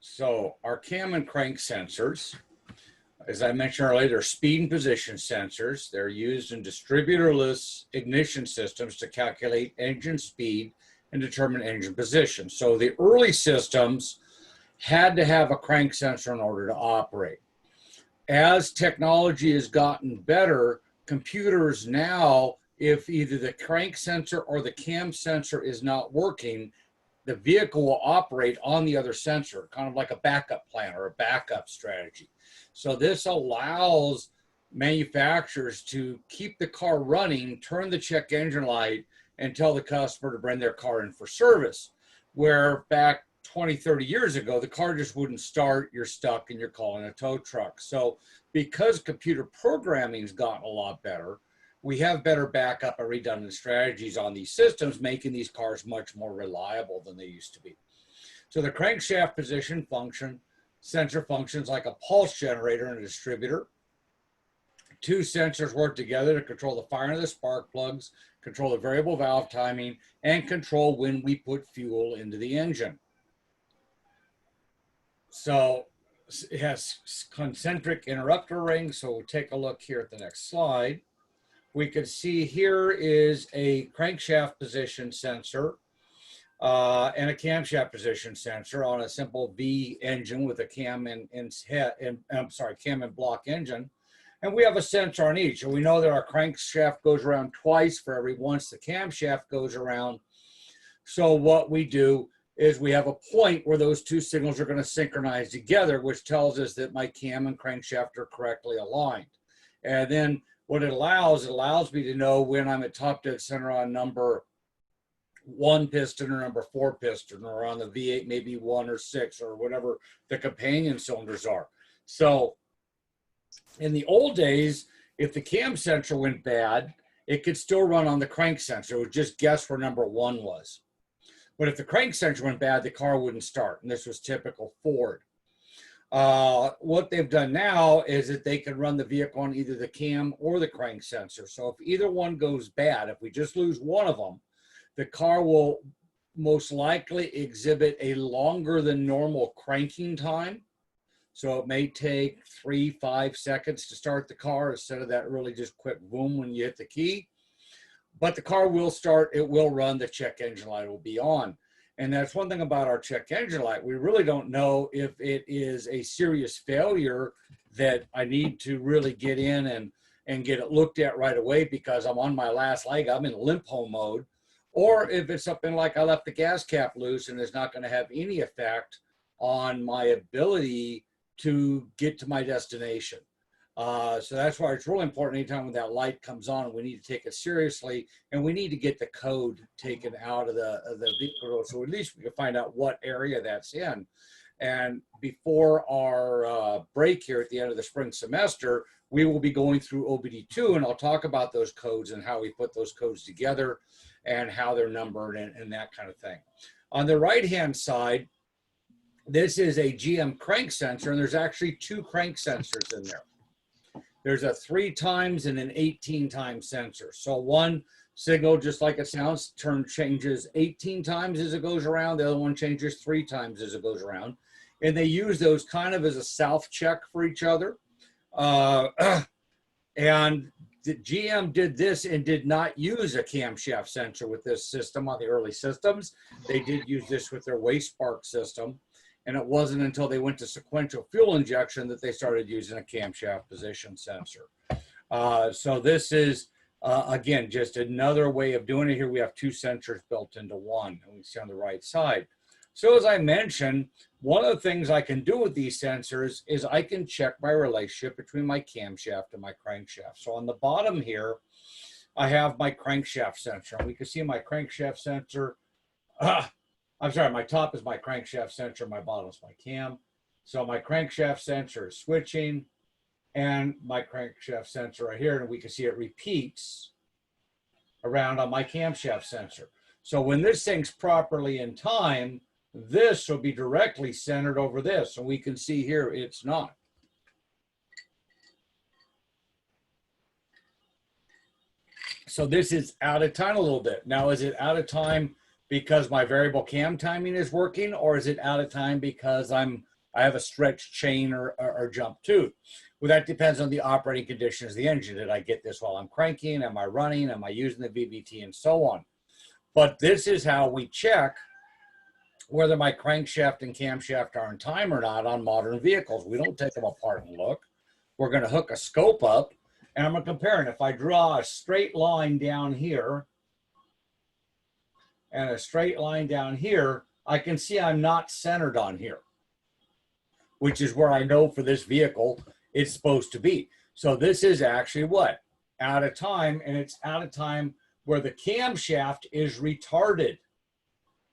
So our cam and crank sensors, as I mentioned earlier, they're speed and position sensors. They're used in distributorless ignition systems to calculate engine speed and determine engine position. So the early systems had to have a crank sensor in order to operate. As technology has gotten better, computers now, if either the crank sensor or the cam sensor is not working, the vehicle will operate on the other sensor, kind of like a backup plan or a backup strategy. So this allows manufacturers to keep the car running, turn the check engine light, and tell the customer to bring their car in for service. Where back 20, 30 years ago, the car just wouldn't start, you're stuck, and you're calling a tow truck. So because computer programming has gotten a lot better, we have better backup and redundant strategies on these systems, making these cars much more reliable than they used to be. So the crankshaft position function, sensor functions like a pulse generator and a distributor. Two sensors work together to control the firing of the spark plugs, control the variable valve timing, and control when we put fuel into the engine. So it has concentric interrupter rings. So we'll take a look here at the next slide. We can see here is a crankshaft position sensor and a camshaft position sensor on a simple V engine with a cam and block engine. And we have a sensor on each. And we know that our crankshaft goes around twice for every once the camshaft goes around. So what we do is we have a point where those two signals are going to synchronize together, which tells us that my cam and crankshaft are correctly aligned. And then what it allows me to know when I'm at top dead center on number 1 piston or number 4 piston, or on the V8, maybe 1 or 6 or whatever the companion cylinders are. So in the old days, if the cam sensor went bad, it could still run on the crank sensor. It would just guess where number 1 was. But if the crank sensor went bad, the car wouldn't start. And this was typical Ford. What they've done now is that they can run the vehicle on either the cam or the crank sensor. So if either one goes bad, if we just lose one of them, the car will most likely exhibit a longer than normal cranking time. So it may take 3-5 seconds to start the car instead of that really just quick boom when you hit the key. But the car will start, it will run, the check engine light will be on. And that's one thing about our check engine light. We really don't know if it is a serious failure that I need to really get in and get it looked at right away because I'm on my last leg, I'm in limp home mode, or if it's something like I left the gas cap loose and it's not going to have any effect on my ability to get to my destination. So that's why it's really important anytime when that light comes on, we need to take it seriously, and we need to get the code taken out of the vehicle so at least we can find out what area that's in. And before our break here at the end of the spring semester, we will be going through OBD2, and I'll talk about those codes and how we put those codes together and how they're numbered and that kind of thing. On the right-hand side, this is a GM crank sensor, and there's actually 2 crank sensors in there. There's a 3 times and an 18 times sensor. So one signal, just like it sounds, changes 18 times as it goes around. The other one changes 3 times as it goes around. And they use those kind of as a self check for each other. And the GM did this and did not use a camshaft sensor with this system on the early systems. They did use this with their waste spark system. And it wasn't until they went to sequential fuel injection that they started using a camshaft position sensor. So this is, again, just another way of doing it. Here we have 2 sensors built into one, and we see on the right side. So as I mentioned, one of the things I can do with these sensors is I can check my relationship between my camshaft and my crankshaft. So on the bottom here, I have my crankshaft sensor. And we can see my crankshaft sensor. I'm sorry, my top is my crankshaft sensor, my bottom is my cam. So my crankshaft sensor is switching, and my crankshaft sensor right here, and we can see it repeats around on my camshaft sensor. So when this thing's properly in time, this will be directly centered over this. And we can see here it's not. So this is out of time a little bit. Now, is it out of time because my variable cam timing is working, or is it out of time because I'm I have a stretched chain or jump tooth. Well, that depends on the operating conditions of the engine. Did I get this while I'm cranking? Am I running? Am I using the VVT and so on? But this is how we check whether my crankshaft and camshaft are in time or not on modern vehicles. We don't take them apart and look. We're going to hook a scope up, and I'm going to compare it. If I draw a straight line down here and a straight line down here, I can see I'm not centered on here, which is where I know for this vehicle it's supposed to be. So this is actually what? Out of time, and it's out of time where the camshaft is retarded.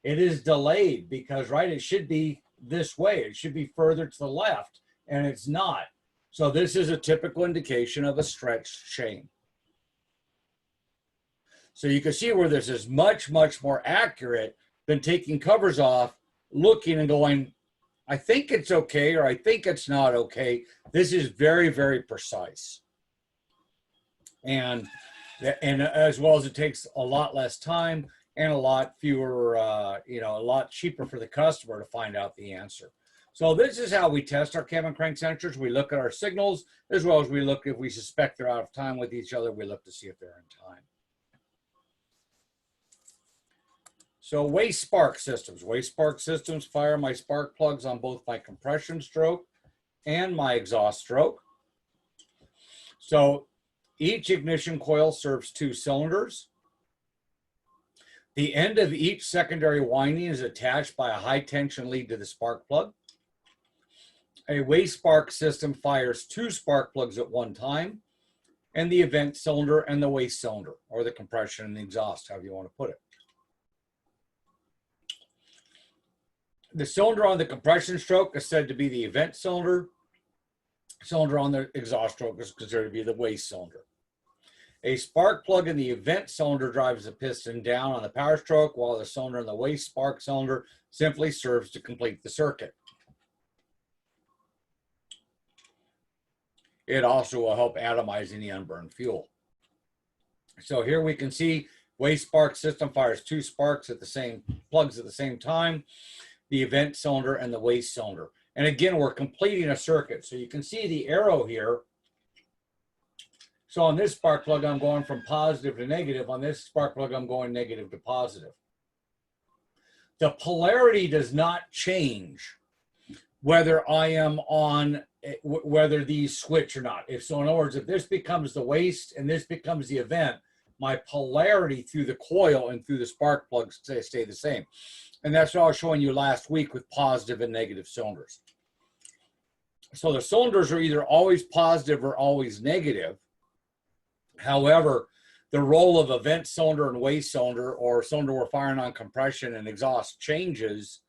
It is delayed because, right, it should be this way. It should be further to the left, and it's not. So this is a typical indication of a stretched chain. So you can see where this is much, much more accurate than taking covers off, looking and going, I think it's okay, or I think it's not okay. This is very, very precise. And as well as it takes a lot less time and a lot fewer, a lot cheaper for the customer to find out the answer. So this is how we test our cam and crank sensors. We look at our signals, as well as we look if we suspect they're out of time with each other, we look to see if they're in time. So waste spark systems. Waste spark systems fire my spark plugs on both my compression stroke and my exhaust stroke. So each ignition coil serves 2 cylinders. The end of each secondary winding is attached by a high tension lead to the spark plug. A waste spark system fires 2 spark plugs at one time, and the event cylinder and the waste cylinder, or the compression and the exhaust, however you want to put it. The cylinder on the compression stroke is said to be the event cylinder. Cylinder on the exhaust stroke is considered to be the waste cylinder. A spark plug in the event cylinder drives the piston down on the power stroke, while the cylinder in the waste spark cylinder simply serves to complete the circuit. It also will help atomize any unburned fuel. So here we can see waste spark system fires 2 sparks at the same plugs at the same time, the event cylinder and the waste cylinder. And again, we're completing a circuit. So you can see the arrow here. So on this spark plug, I'm going from positive to negative. On this spark plug, I'm going negative to positive. The polarity does not change whether I am on, whether these switch or not. If so, in other words, if this becomes the waste and this becomes the event, my polarity through the coil and through the spark plugs stay the same. And that's what I was showing you last week with positive and negative cylinders. So the cylinders are either always positive or always negative. However, the role of event cylinder and waste cylinder, or cylinder we're firing on compression and exhaust, changes,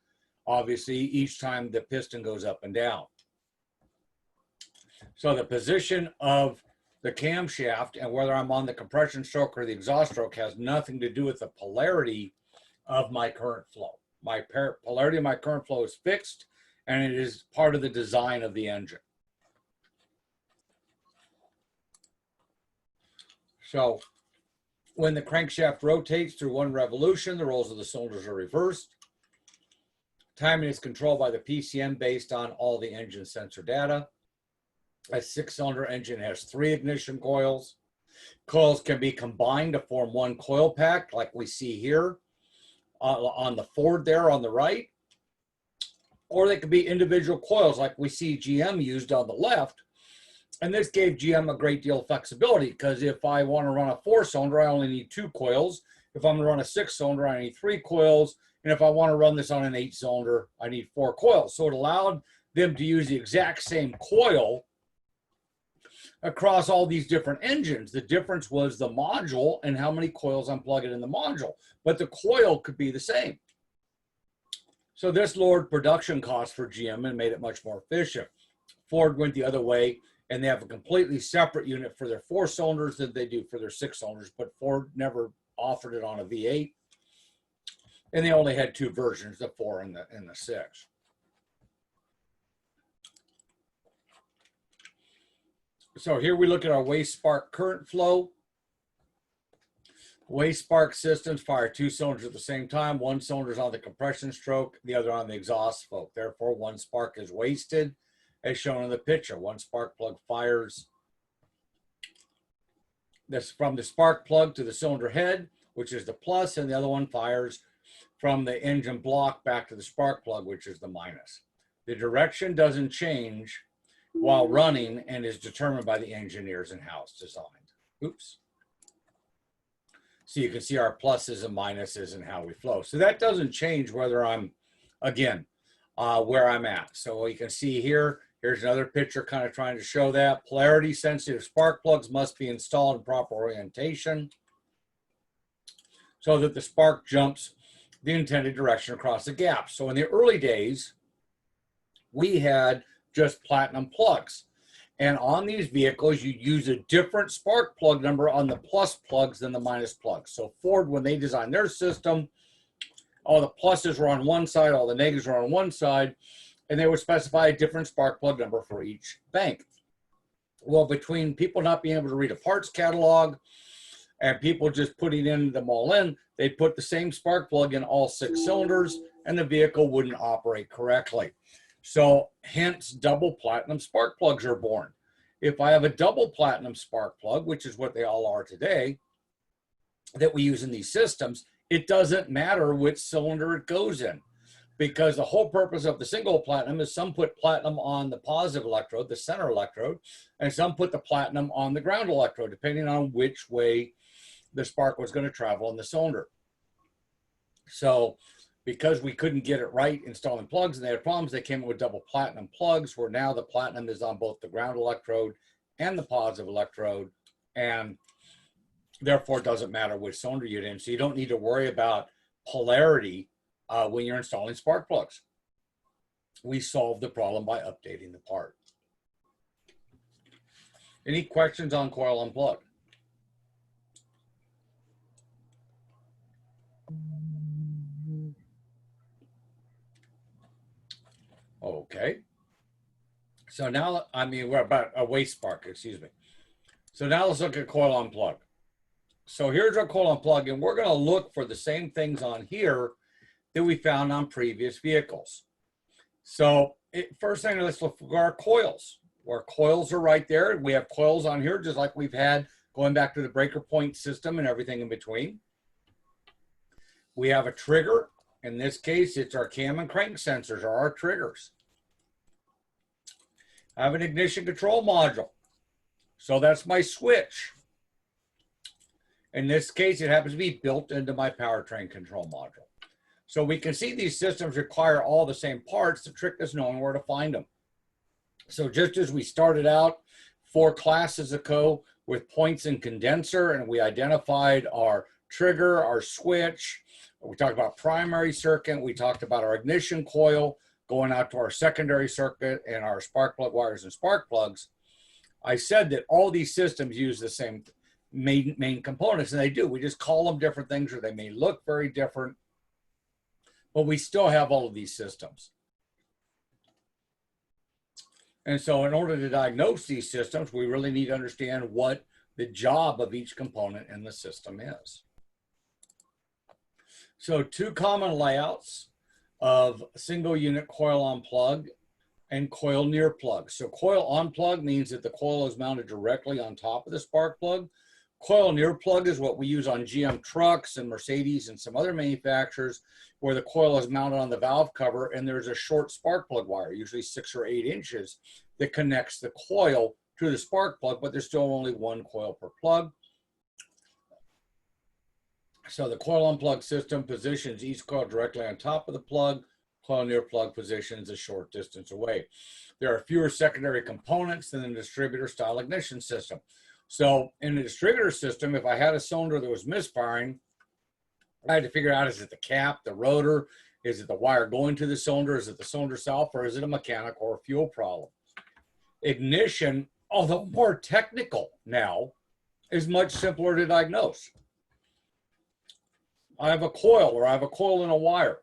obviously, each time the piston goes up and down. So the position of the camshaft and whether I'm on the compression stroke or the exhaust stroke has nothing to do with the polarity of my current flow. My polarity of my current flow is fixed, and it is part of the design of the engine. So when the crankshaft rotates through 1 revolution, the roles of the cylinders are reversed. Timing is controlled by the PCM based on all the engine sensor data. A 6-cylinder engine has 3 ignition coils. Coils can be combined to form 1 coil pack, like we see here on the Ford there on the right. Or they could be individual coils, like we see GM used on the left. And this gave GM a great deal of flexibility, because if I want to run a 4-cylinder, I only need 2 coils. If I'm going to run a 6-cylinder, I need 3 coils. And if I want to run this on an 8-cylinder, I need 4 coils. So it allowed them to use the exact same coil across all these different engines. The difference was the module and how many coils I'm plugging in the module. But the coil could be the same. So this lowered production costs for GM and made it much more efficient. Ford went the other way, and they have a completely separate unit for their 4 cylinders than they do for their 6 cylinders, but Ford never offered it on a V8. And they only had 2 versions, the 4 and the 6. So here we look at our waste spark current flow. Waste spark systems fire two cylinders at the same time. One cylinder is on the compression stroke, the other on the exhaust stroke. Therefore, one spark is wasted, as shown in the picture. One spark plug fires this from the spark plug to the cylinder head, which is the plus, and the other one fires from the engine block back to the spark plug, which is the minus. The direction doesn't change while running and is determined by the engineers in-house designed. Oops. So you can see our pluses and minuses and how we flow. So that doesn't change whether I'm, again, where I'm at. So you can see here, here's another picture kind of trying to show that. Polarity sensitive spark plugs must be installed in proper orientation so that the spark jumps the intended direction across the gap. So in the early days, we had just platinum plugs. And on these vehicles, you use a different spark plug number on the plus plugs than the minus plugs. So Ford, when they designed their system, all the pluses were on one side, all the negatives were on one side, and they would specify a different spark plug number for each bank. Well, between people not being able to read a parts catalog and people just putting them all in, they put the same spark plug in all 6 cylinders, and the vehicle wouldn't operate correctly. So hence double platinum spark plugs are born. If I have a double platinum spark plug, which is what they all are today, that we use in these systems, it doesn't matter which cylinder it goes in, because the whole purpose of the single platinum is some put platinum on the positive electrode, the center electrode, and some put the platinum on the ground electrode, depending on which way the spark was going to travel in the cylinder. So because we couldn't get it right installing plugs and they had problems, they came up with double platinum plugs, where now the platinum is on both the ground electrode and the positive electrode, and therefore it doesn't matter which cylinder you're in. So you don't need to worry about polarity when you're installing spark plugs. We solved the problem by updating the part. Any questions on coil unplug? Okay. So now, we're about a waste spark, excuse me. So now let's look at coil unplug. So here's our coil unplug, and we're going to look for the same things on here that we found on previous vehicles. So first thing, let's look for our coils. Our coils are right there. We have coils on here, just like we've had going back to the breaker point system and everything in between. We have a trigger. In this case, it's our cam and crank sensors are our triggers. I have an ignition control module. So that's my switch. In this case, it happens to be built into my powertrain control module. So we can see these systems require all the same parts. The trick is knowing where to find them. So just as we started out 4 classes ago with points and condenser, and we identified our trigger, our switch, we talked about primary circuit, we talked about our ignition coil, going out to our secondary circuit and our spark plug wires and spark plugs. I said that all these systems use the same main components, and they do. We just call them different things, or they may look very different, but we still have all of these systems. And so in order to diagnose these systems, we really need to understand what the job of each component in the system is. So 2 common layouts of single unit coil on plug and coil near plug. So coil on plug means that the coil is mounted directly on top of the spark plug. Coil near plug is what we use on GM trucks and Mercedes and some other manufacturers, where the coil is mounted on the valve cover and there's a short spark plug wire, usually 6 or 8 inches, that connects the coil to the spark plug, but there's still only 1 coil per plug. So the coil unplug system positions each coil directly on top of the plug. Coil near plug positions a short distance away. There are fewer secondary components than the distributor style ignition system. So in the distributor system, if I had a cylinder that was misfiring, I had to figure out, is it the cap, the rotor, is it the wire going to the cylinder, is it the cylinder itself, or is it a mechanical or fuel problem? Ignition, although more technical now, is much simpler to diagnose. I have a coil, or I have a coil and a wire.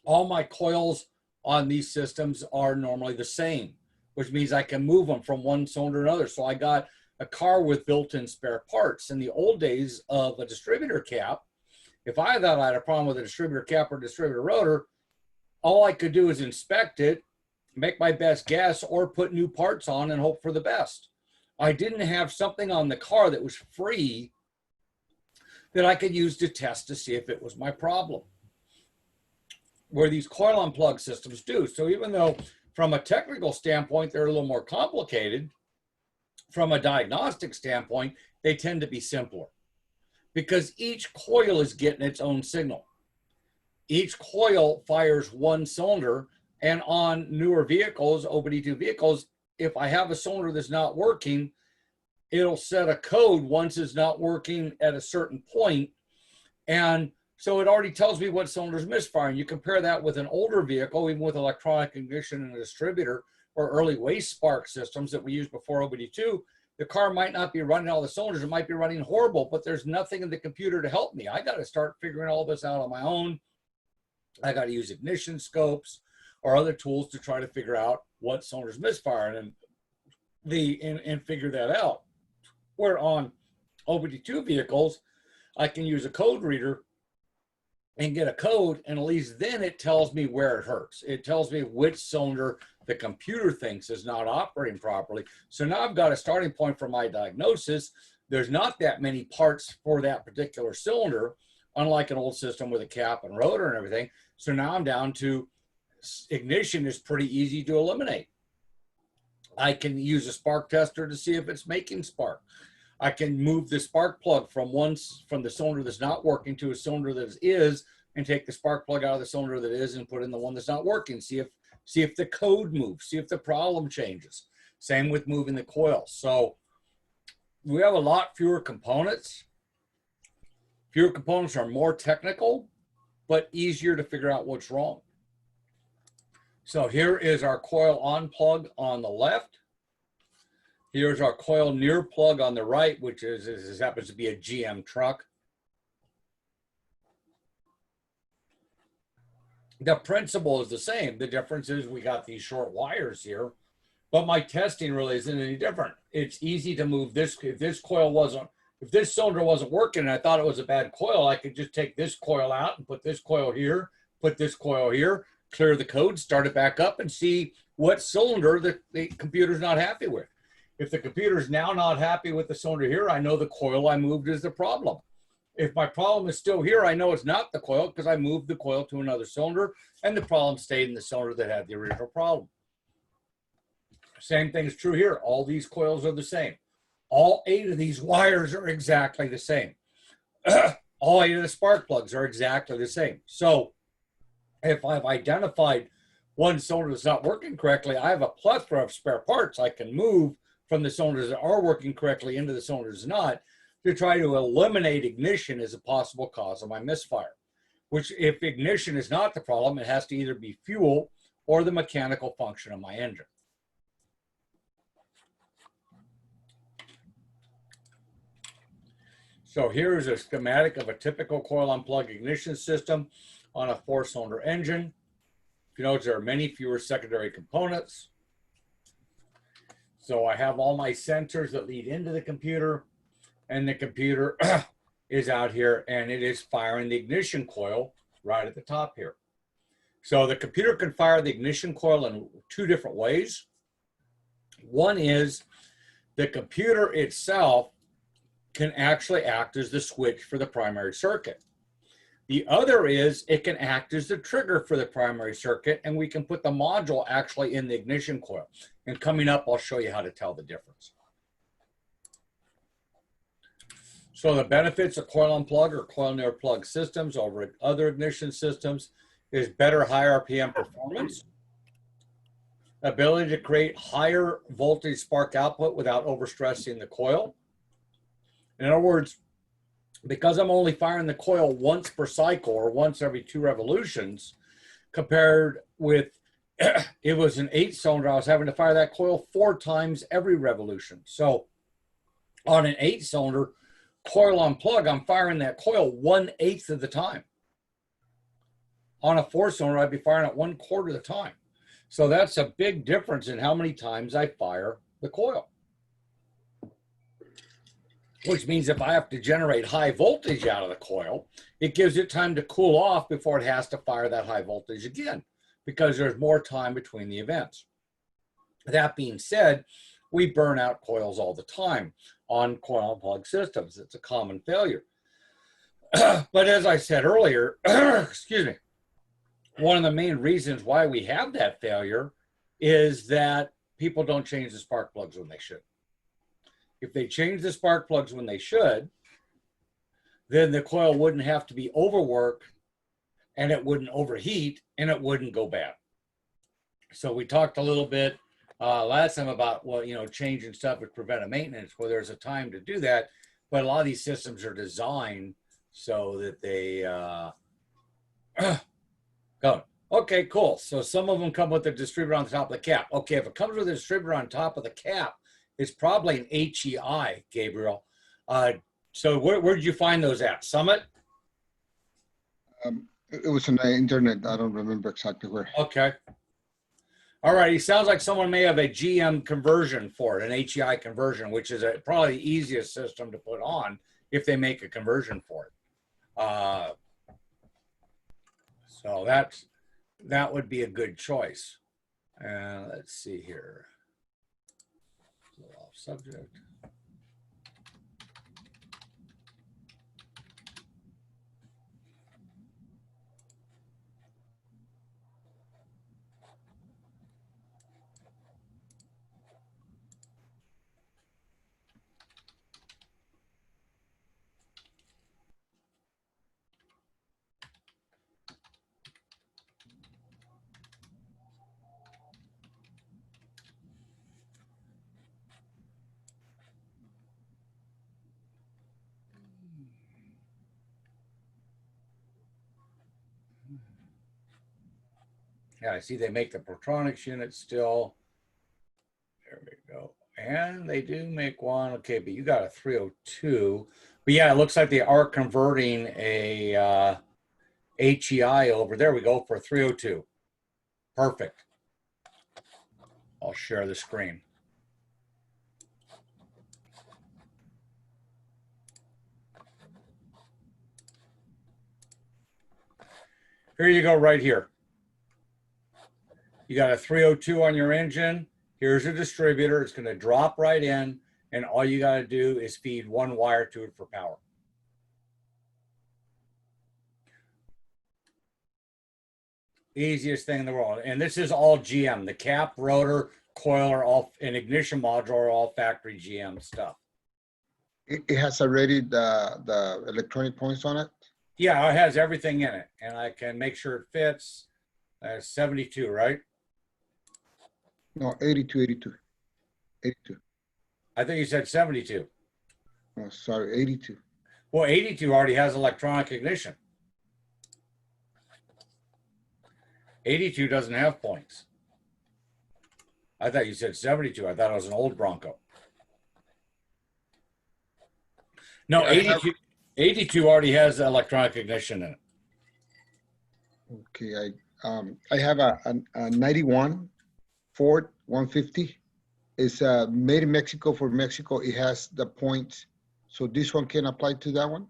All my coils on these systems are normally the same, which means I can move them from one cylinder to another. So I got a car with built-in spare parts. In the old days of a distributor cap, if I thought I had a problem with a distributor cap or distributor rotor, all I could do is inspect it, make my best guess, or put new parts on and hope for the best. I didn't have something on the car that was free that I could use to test to see if it was my problem, where these coil unplug systems do. So even though from a technical standpoint, they're a little more complicated, from a diagnostic standpoint, they tend to be simpler because each coil is getting its own signal. Each coil fires one cylinder, and on newer vehicles, OBD2 vehicles, if I have a cylinder that's not working, it'll set a code once it's not working at a certain point. And so it already tells me what cylinder is misfiring. You compare that with an older vehicle, even with electronic ignition and a distributor, or early waste spark systems that we used before OBD2, the car might not be running all the cylinders. It might be running horrible, but there's nothing in the computer to help me. I got to start figuring all this out on my own. I got to use ignition scopes or other tools to try to figure out what cylinder's misfiring and figure that out. Where on OBD2 vehicles, I can use a code reader and get a code, and at least then it tells me where it hurts. It tells me which cylinder the computer thinks is not operating properly. So now I've got a starting point for my diagnosis. There's not that many parts for that particular cylinder, unlike an old system with a cap and rotor and everything. So now I'm down to ignition is pretty easy to eliminate. I can use a spark tester to see if it's making spark. I can move the spark plug from the cylinder that's not working to a cylinder that is, and take the spark plug out of the cylinder that is and put in the one that's not working. See if the code moves, see if the problem changes. Same with moving the coil. So we have a lot fewer components. Fewer components are more technical, but easier to figure out what's wrong. So here is our coil on plug on the left. Here's our coil near plug on the right, which happens to be a GM truck. The principle is the same. The difference is we got these short wires here, but my testing really isn't any different. It's easy to move this. If this cylinder wasn't working and I thought it was a bad coil, I could just take this coil out and put this coil here, put this coil here, clear the code, start it back up, and see what cylinder the computer's not happy with. If the computer's now not happy with the cylinder here, I know the coil I moved is the problem. If my problem is still here, I know it's not the coil because I moved the coil to another cylinder and the problem stayed in the cylinder that had the original problem. Same thing is true here. All these coils are the same. All 8 of these wires are exactly the same. All 8 of the spark plugs are exactly the same. So if I've identified one cylinder that's not working correctly, I have a plethora of spare parts I can move from the cylinders that are working correctly into the cylinders not, to try to eliminate ignition as a possible cause of my misfire. Which, if ignition is not the problem, it has to either be fuel or the mechanical function of my engine. So here is a schematic of a typical coil unplug ignition system on a 4-cylinder engine. If you notice, there are many fewer secondary components. So I have all my sensors that lead into the computer, and the computer is out here and it is firing the ignition coil right at the top here. So the computer can fire the ignition coil in 2 different ways. One is the computer itself can actually act as the switch for the primary circuit. The other is it can act as the trigger for the primary circuit, and we can put the module actually in the ignition coil. And coming up, I'll show you how to tell the difference. So the benefits of coil unplug or coil near plug systems over other ignition systems is better high RPM performance, ability to create higher voltage spark output without overstressing the coil. In other words, because I'm only firing the coil once per cycle or once every 2 revolutions, compared with it was an 8-cylinder, I was having to fire that coil 4 times every revolution. So on an 8-cylinder coil unplug, I'm firing that coil 1/8 of the time. On a 4-cylinder, I'd be firing it 1/4 of the time. So that's a big difference in how many times I fire the coil. which means if I have to generate high voltage out of the coil, it gives it time to cool off before it has to fire that high voltage again, because there's more time between the events. That being said, we burn out coils all the time on coil and plug systems. It's a common failure. But as I said earlier, excuse me, one of the main reasons why we have that failure is that people don't change the spark plugs when they should. If they change the spark plugs when they should, then the coil wouldn't have to be overworked, and it wouldn't overheat, and it wouldn't go bad. So we talked a little bit last time about, well, you know, changing stuff with preventive maintenance, where there's a time to do that, but a lot of these systems are designed so that they go. Okay, cool. So some of them come with a distributor on the top of the cap. Okay, if it comes with a distributor on top of the cap, it's probably an HEI, Gabriel. So where did you find those at? Summit? It was on the internet. I don't remember exactly where. Okay. All right. He sounds like someone may have a GM conversion for it, an HEI conversion, which is probably the easiest system to put on if they make a conversion for it. So that would be a good choice. Let's see here. A little off subject. Yeah, I see they make the Protronics unit still. There we go. And they do make one. Okay, but you got a 302. But yeah, it looks like they are converting a HEI over. There we go for 302. Perfect. I'll share the screen. Here you go right here. You got a 302 on your engine. Here's a distributor. It's going to drop right in, and all you got to do is feed one wire to it for power. Easiest thing in the world. And this is all GM. The cap, rotor, coil are all, and ignition module are all factory GM stuff. It has already the electronic points on it? Yeah, it has everything in it, and I can make sure it fits. 72, right? No, 82. I think you said 72. Oh, sorry, 82. Well, 82 already has electronic ignition. 82 doesn't have points. I thought you said 72. I thought it was an old Bronco. No, 82 already has electronic ignition in it. Okay, I have a 91 Ford 150. It's made in Mexico for Mexico. It has the points. So this one can apply to that one?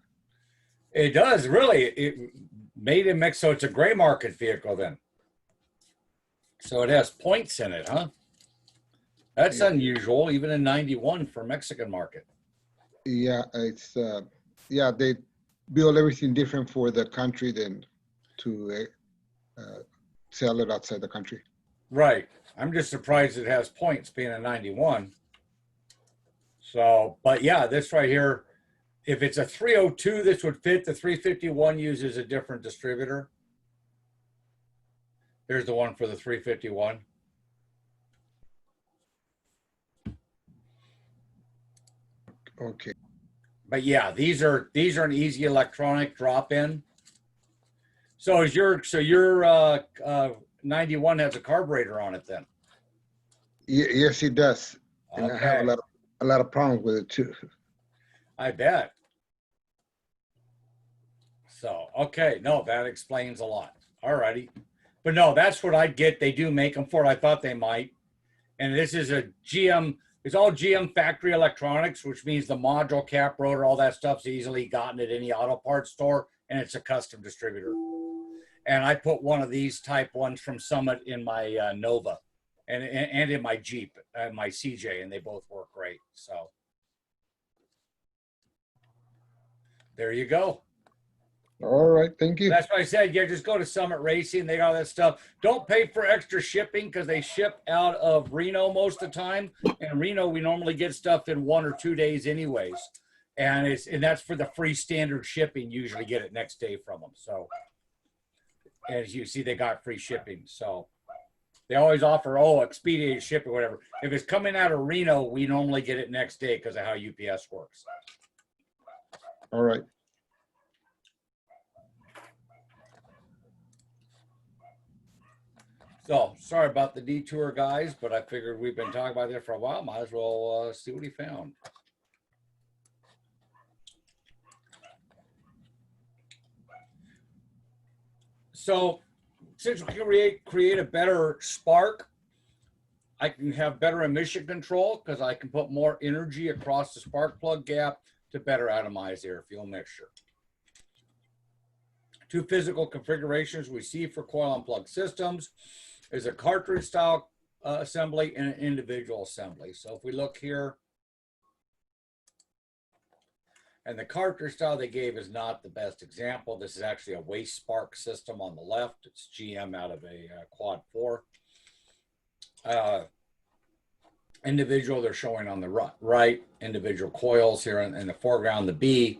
It does, really. It made in Mexico. It's a gray market vehicle then. So it has points in it, huh? That's unusual, even in 91 for Mexican market. Yeah, it's yeah, they build everything different for the country than to sell it outside the country. Right. I'm just surprised it has points being a 91. So, but yeah, this right here, if it's a 302, this would fit. The 351 uses a different distributor. There's the one for the 351. Okay. But yeah, these are an easy electronic drop-in. So is your 91 has a carburetor on it then? Yes, it does. And Okay. I have a lot of problems with it too. I bet. So, okay. No, that explains a lot. All righty. But no, that's what I'd get. They do make them for it. I thought they might. And this is a GM It's all GM factory electronics, which means the module, cap, rotor, all that stuff's easily gotten at any auto parts store, and it's a custom distributor. And I put one of these type ones from Summit in my Nova and in my Jeep, my CJ, and they both work great. So there you go. All right, thank you. That's why I said, yeah, just go to Summit Racing. They got all that stuff. Don't pay for extra shipping because they ship out of Reno most of the time. And Reno, we normally get stuff in 1 or 2 days anyways. And that's for the free standard shipping. Usually get it next day from them. So as you see, they got free shipping. So they always offer, expedited shipping, whatever. If it's coming out of Reno, we normally get it next day because of how UPS works. All right. So sorry about the detour, guys, but I figured we've been talking about it for a while. Might as well see what he found. So since we can create a better spark, I can have better emission control because I can put more energy across the spark plug gap to better atomize the air fuel mixture. 2 physical configurations we see for coil and plug systems is a cartridge style assembly and an individual assembly. So if we look here, and the cartridge style they gave is not the best example. This is actually a waste spark system on the left. It's GM out of a quad 4. Individual, they're showing on the right, individual coils here in the foreground, the B.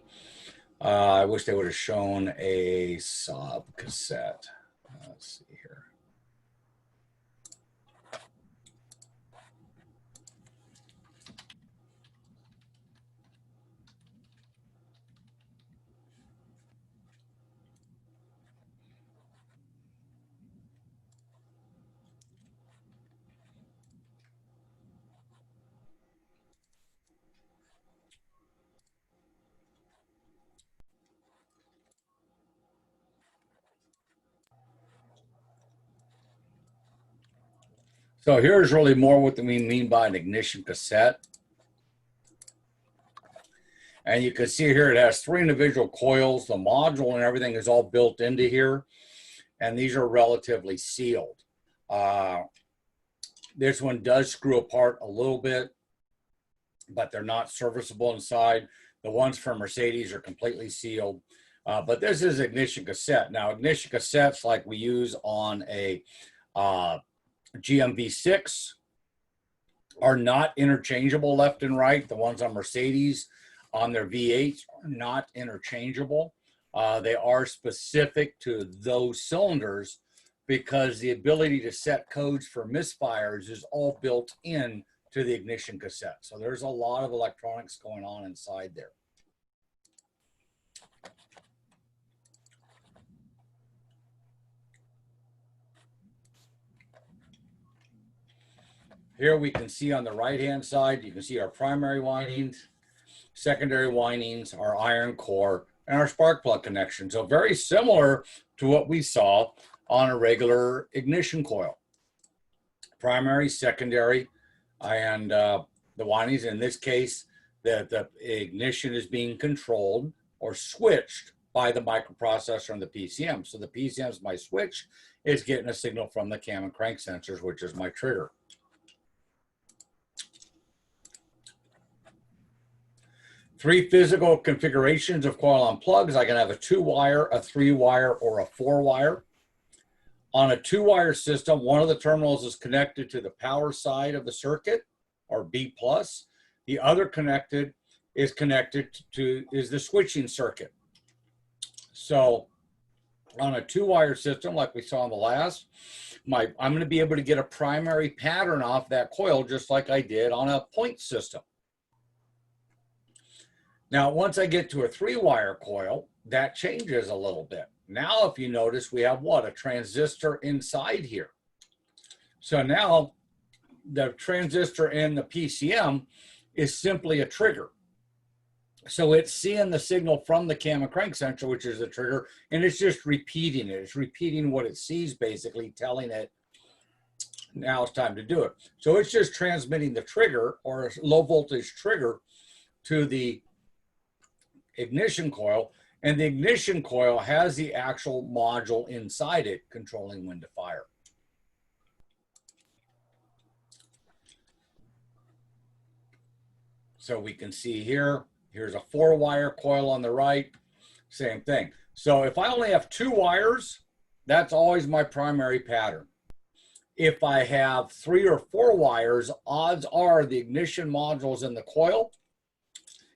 I wish they would have shown a sub cassette. Let's see here. So here's really more what we mean by an ignition cassette. And you can see here it has 3 individual coils. The module and everything is all built into here. And these are relatively sealed. This one does screw apart a little bit, but they're not serviceable inside. The ones from Mercedes are completely sealed. But this is ignition cassette. Now, ignition cassettes like we use on a GMV6 are not interchangeable left and right. The ones on Mercedes on their V8s are not interchangeable. They are specific to those cylinders because the ability to set codes for misfires is all built in to the ignition cassette. So there's a lot of electronics going on inside there. Here we can see on the right-hand side, you can see our primary windings, secondary windings, our iron core, and our spark plug connection. So very similar to what we saw on a regular ignition coil. Primary, secondary, and the windings. In this case, the ignition is being controlled or switched by the microprocessor and the PCM. So the PCM is my switch, is getting a signal from the cam and crank sensors, which is my trigger. Three physical configurations of coil on plugs. I can have a 2-wire, a 3-wire, or a 4-wire. On a 2-wire system, one of the terminals is connected to the power side of the circuit, or B+. The other is connected to the switching circuit. So on a 2-wire system, like we saw on the last, I'm going to be able to get a primary pattern off that coil just like I did on a point system. Now, once I get to a 3-wire coil, that changes a little bit. Now, if you notice, we have what? A transistor inside here. So now the transistor in the PCM is simply a trigger. So it's seeing the signal from the cam and crank sensor, which is the trigger, and it's just repeating it. It's repeating what it sees, basically telling it, Now it's time to do it. So it's just transmitting the trigger or a low voltage trigger to the ignition coil, and the ignition coil has the actual module inside it controlling when to fire. So we can see here, here's a 4-wire coil on the right, same thing. So if I only have 2 wires, that's always my primary pattern. If I have 3 or 4 wires, odds are the ignition module's in the coil,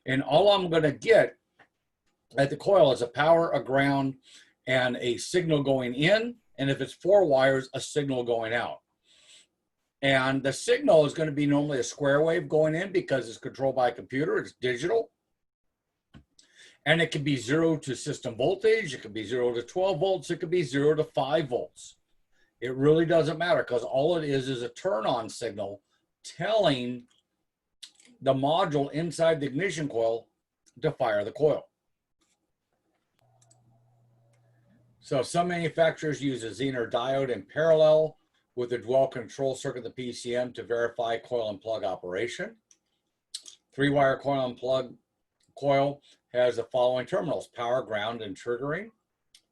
and all I'm going to get at the coil is a power, a ground, and a signal going in, and if it's 4 wires, a signal going out. And the signal is going to be normally a square wave going in because it's controlled by a computer, it's digital. And it can be 0 to system voltage, it could be 0 to 12 volts, it could be 0 to 5 volts. It really doesn't matter because all it is a turn-on signal telling the module inside the ignition coil to fire the coil. So some manufacturers use a Zener diode in parallel with the dual control circuit, the PCM, to verify coil and plug operation. 3-wire coil and plug coil has the following terminals: power, ground, and triggering.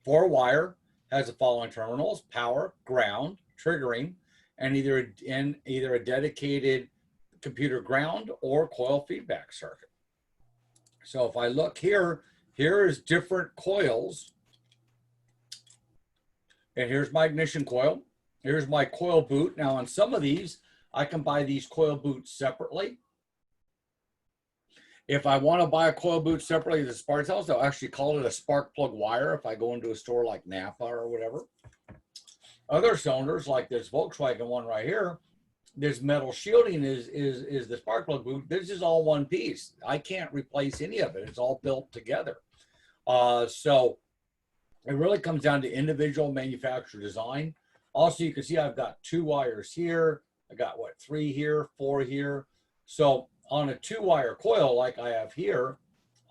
4-wire has the following terminals: power, ground, triggering, and either a dedicated computer ground or coil feedback circuit. So if I look here, here is different coils. And here's my ignition coil. Here's my coil boot. Now on some of these, I can buy these coil boots separately. If I want to buy a coil boot separately, the Spark sells, they'll actually call it a spark plug wire if I go into a store like Napa or whatever. Other cylinders, like this Volkswagen one right here, this metal shielding is the spark plug boot. This is all one piece. I can't replace any of it. It's all built together. So it really comes down to individual manufacturer design. Also, you can see I've got 2 wires here. I got, what, 3 here, 4 here. So on a 2-wire coil like I have here,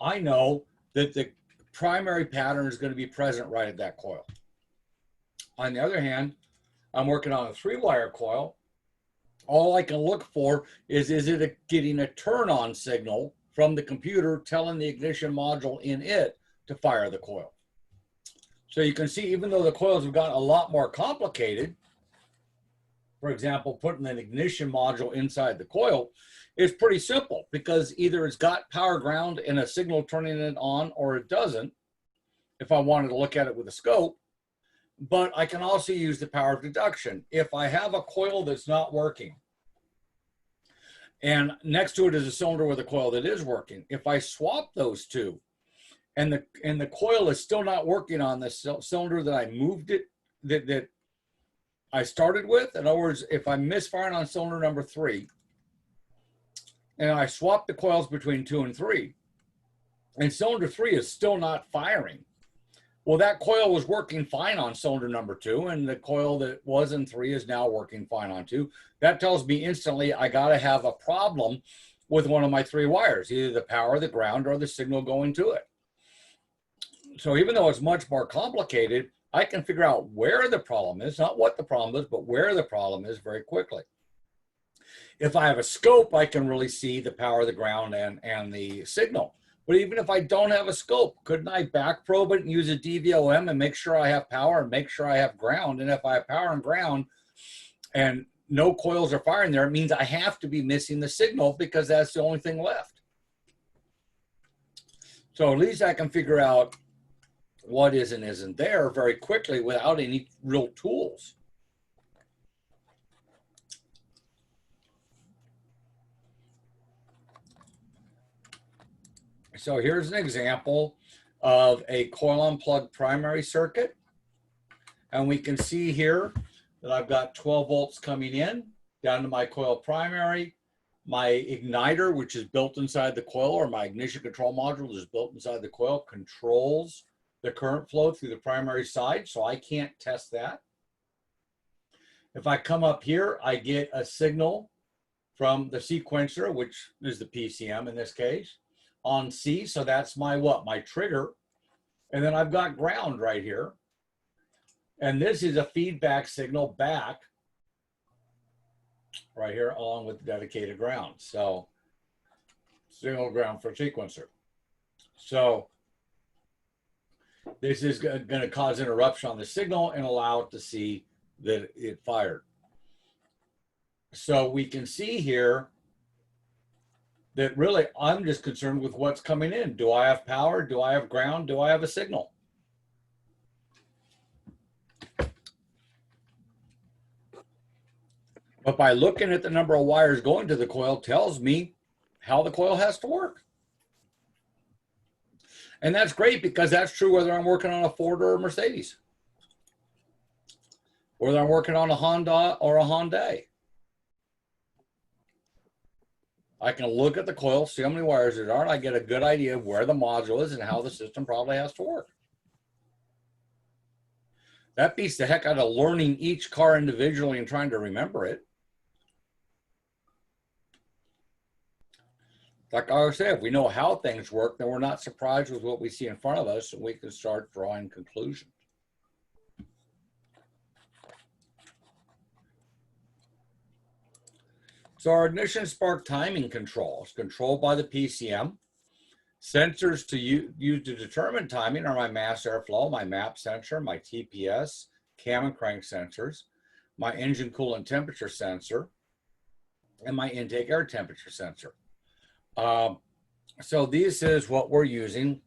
I know that the primary pattern is going to be present right at that coil. On the other hand, I'm working on a 3-wire coil. All I can look for is it getting a turn-on signal from the computer telling the ignition module in it to fire the coil. So you can see, even though the coils have gotten a lot more complicated, for example, putting an ignition module inside the coil is pretty simple because either it's got power, ground, and a signal turning it on, or it doesn't, if I wanted to look at it with a scope. But I can also use the power of deduction. If I have a coil that's not working, and next to it is a cylinder with a coil that is working, if I swap those two, and the coil is still not working on the cylinder that I moved it, that I started with. In other words, if I'm misfiring on cylinder number 3, and I swap the coils between 2 and 3, and cylinder 3 is still not firing, well, that coil was working fine on cylinder number 2, and the coil that was in 3 is now working fine on 2. That tells me instantly I got to have a problem with one of my 3 wires, either the power, the ground, or the signal going to it. So even though it's much more complicated, I can figure out where the problem is, not what the problem is, but where the problem is very quickly. If I have a scope, I can really see the power, the ground, and the signal. But even if I don't have a scope, couldn't I back probe it and use a DVOM and make sure I have power and make sure I have ground? And if I have power and ground and no coils are firing there, it means I have to be missing the signal because that's the only thing left. So at least I can figure out what is and isn't there very quickly without any real tools. So here's an example of a coil unplugged primary circuit. And we can see here that I've got 12 volts coming in down to my coil primary. My igniter, which is built inside the coil, or my ignition control module is built inside the coil, controls the current flow through the primary side, so I can't test that. If I come up here, I get a signal from the sequencer, which is the PCM in this case, on C, so that's my what? My trigger. And then I've got ground right here. And this is a feedback signal back right here along with dedicated ground. So single ground for sequencer. So this is going to cause interruption on the signal and allow it to see that it fired. So we can see here that really I'm just concerned with what's coming in. Do I have power? Do I have ground? Do I have a signal? But by looking at the number of wires going to the coil tells me how the coil has to work. And that's great because that's true whether I'm working on a Ford or a Mercedes, whether I'm working on a Honda or a Hyundai. I can look at the coil, see how many wires there are, and I get a good idea of where the module is and how the system probably has to work. That beats the heck out of learning each car individually and trying to remember it. Like I always say, if we know how things work, then we're not surprised with what we see in front of us, and we can start drawing conclusions. So our ignition spark timing control is controlled by the PCM. Sensors to use to determine timing are my mass airflow, my MAP sensor, my TPS, cam and crank sensors, my engine coolant temperature sensor, and my intake air temperature sensor. So this is what we're using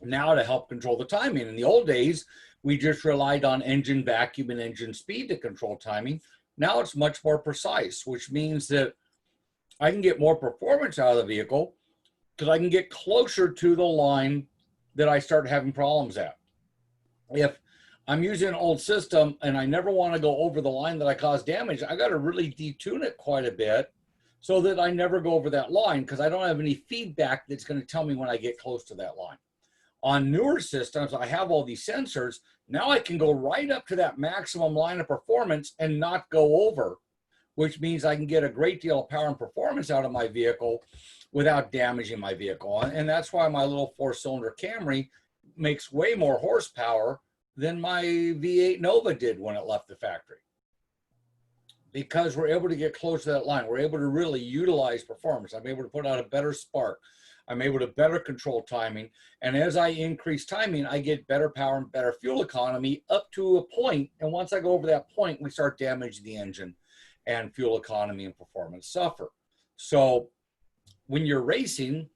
now to help control the timing. In the old days, we just relied on engine vacuum and engine speed to control timing. Now it's much more precise, which means that I can get more performance out of the vehicle because I can get closer to the line that I start having problems at. If I'm using an old system and I never want to go over the line that I caused damage, I got to really detune it quite a bit so that I never go over that line because I don't have any feedback that's going to tell me when I get close to that line. On newer systems, I have all these sensors. Now I can go right up to that maximum line of performance and not go over, which means I can get a great deal of power and performance out of my vehicle without damaging my vehicle. And that's why my little 4-cylinder Camry makes way more horsepower than my V8 Nova did when it left the factory. Because we're able to get close to that line. We're able to really utilize performance. I'm able to put out a better spark. I'm able to better control timing. And as I increase timing, I get better power and better fuel economy up to a point. And once I go over that point, we start damaging the engine and fuel economy and performance suffer. So when you're racing,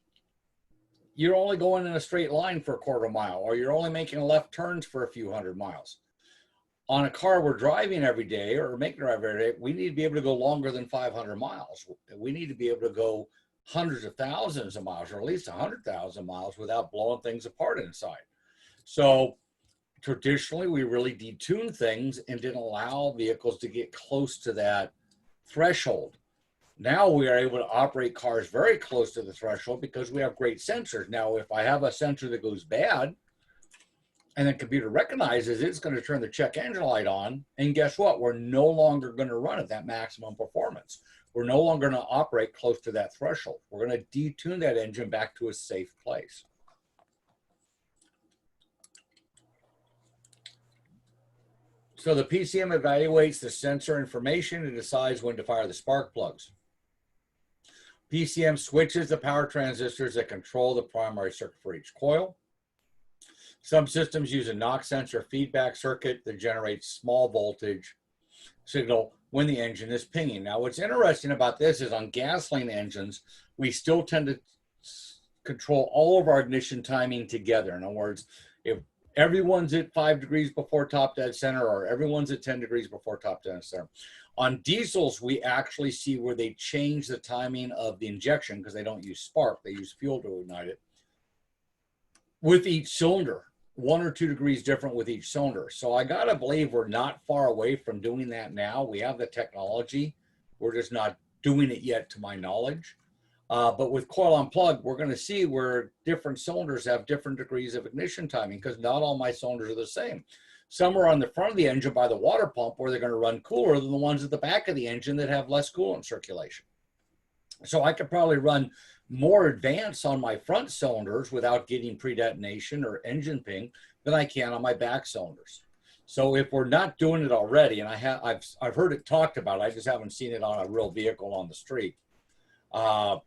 you're only going in a straight line for a quarter mile, or you're only making left turns for a few hundred miles. On a car we're driving every day or making drive every day, we need to be able to go longer than 500 miles. We need to be able to go hundreds of thousands of miles, or at least 100,000 miles without blowing things apart inside. So traditionally, we really detuned things and didn't allow vehicles to get close to that threshold. Now we are able to operate cars very close to the threshold because we have great sensors. Now, if I have a sensor that goes bad and the computer recognizes it's going to turn the check engine light on, and guess what? We're no longer going to run at that maximum performance. We're no longer going to operate close to that threshold. We're going to detune that engine back to a safe place. So the PCM evaluates the sensor information and decides when to fire the spark plugs. PCM switches the power transistors that control the primary circuit for each coil. Some systems use a knock sensor feedback circuit that generates small voltage signal when the engine is pinging. Now, what's interesting about this is on gasoline engines, we still tend to control all of our ignition timing together. In other words, if everyone's at 5 degrees before top dead center, or everyone's at 10 degrees before top dead center. On diesels, we actually see where they change the timing of the injection because they don't use spark, they use fuel to ignite it, with each cylinder, 1 or 2 degrees different with each cylinder. So I gotta believe we're not far away from doing that now. We have the technology. We're just not doing it yet to my knowledge. But with coil on plug, we're gonna see where different cylinders have different degrees of ignition timing because not all my cylinders are the same. Some are on the front of the engine by the water pump where they're gonna run cooler than the ones at the back of the engine that have less coolant circulation. So I could probably run more advanced on my front cylinders without getting pre-detonation or engine ping than I can on my back cylinders. So if we're not doing it already, and I've heard it talked about, I just haven't seen it on a real vehicle on the street. I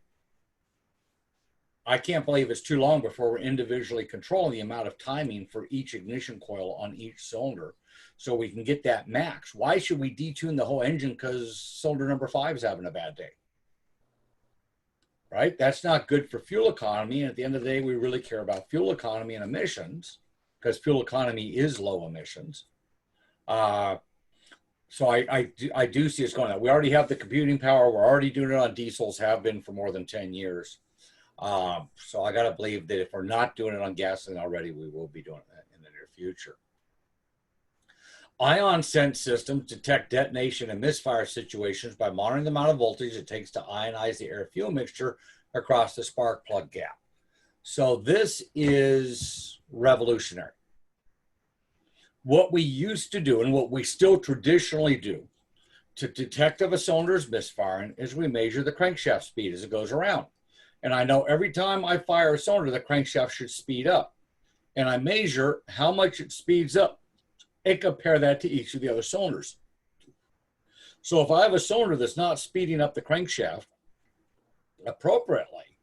can't believe it's too long before we're individually controlling the amount of timing for each ignition coil on each cylinder, so we can get that max. Why should we detune the whole engine because cylinder number 5 is having a bad day? Right? That's not good for fuel economy. And at the end of the day, we really care about fuel economy and emissions, because fuel economy is low emissions. So I do see us going on. We already have the computing power. We're already doing it on diesels, have been for more than 10 years. So I got to believe that if we're not doing it on gasoline already, we will be doing that in the near future. Ion sense systems detect detonation and misfire situations by monitoring the amount of voltage it takes to ionize the air-fuel mixture across the spark plug gap. So this is revolutionary. What we used to do, and what we still traditionally do to detect if a cylinder is misfiring, is we measure the crankshaft speed as it goes around. And I know every time I fire a cylinder, the crankshaft should speed up. And I measure how much it speeds up and compare that to each of the other cylinders. So if I have a cylinder that's not speeding up the crankshaft appropriately,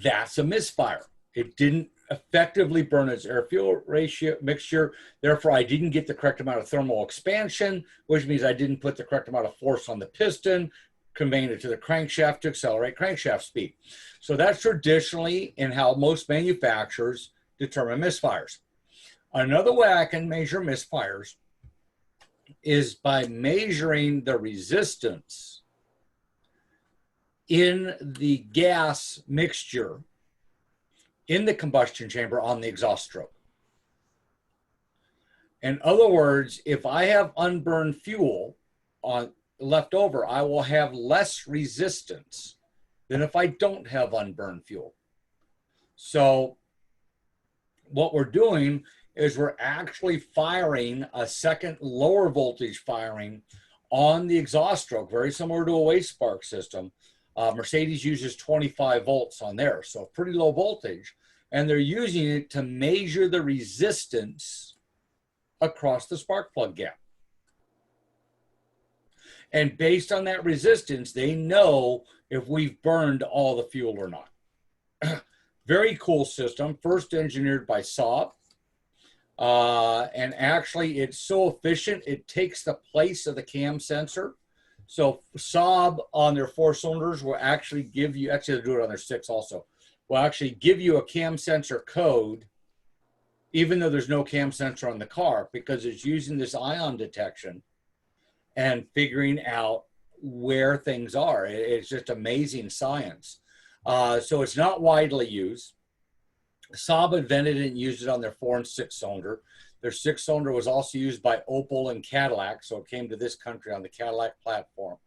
that's a misfire. It didn't effectively burn its air-fuel ratio mixture. Therefore, I didn't get the correct amount of thermal expansion, which means I didn't put the correct amount of force on the piston, conveying it to the crankshaft to accelerate crankshaft speed. So that's traditionally in how most manufacturers determine misfires. Another way I can measure misfires is by measuring the resistance in the gas mixture in the combustion chamber on the exhaust stroke. In other words, if I have unburned fuel left over, I will have less resistance than if I don't have unburned fuel. So what we're doing is we're actually firing a second lower voltage firing on the exhaust stroke, very similar to a waste spark system. Mercedes uses 25 volts on there, so pretty low voltage, and they're using it to measure the resistance across the spark plug gap. And based on that resistance, they know if we've burned all the fuel or not. Very cool system, first engineered by Saab. And actually, it's so efficient, it takes the place of the cam sensor. So Saab on their 4 cylinders will actually give you, actually they do it on their 6 also, will actually give you a cam sensor code, even though there's no cam sensor on the car, because it's using this ion detection and figuring out where things are. It's just amazing science. So it's not widely used. Saab invented it and used it on their 4 and 6 cylinder. Their 6 cylinder was also used by Opel and Cadillac, so it came to this country on the Cadillac platform.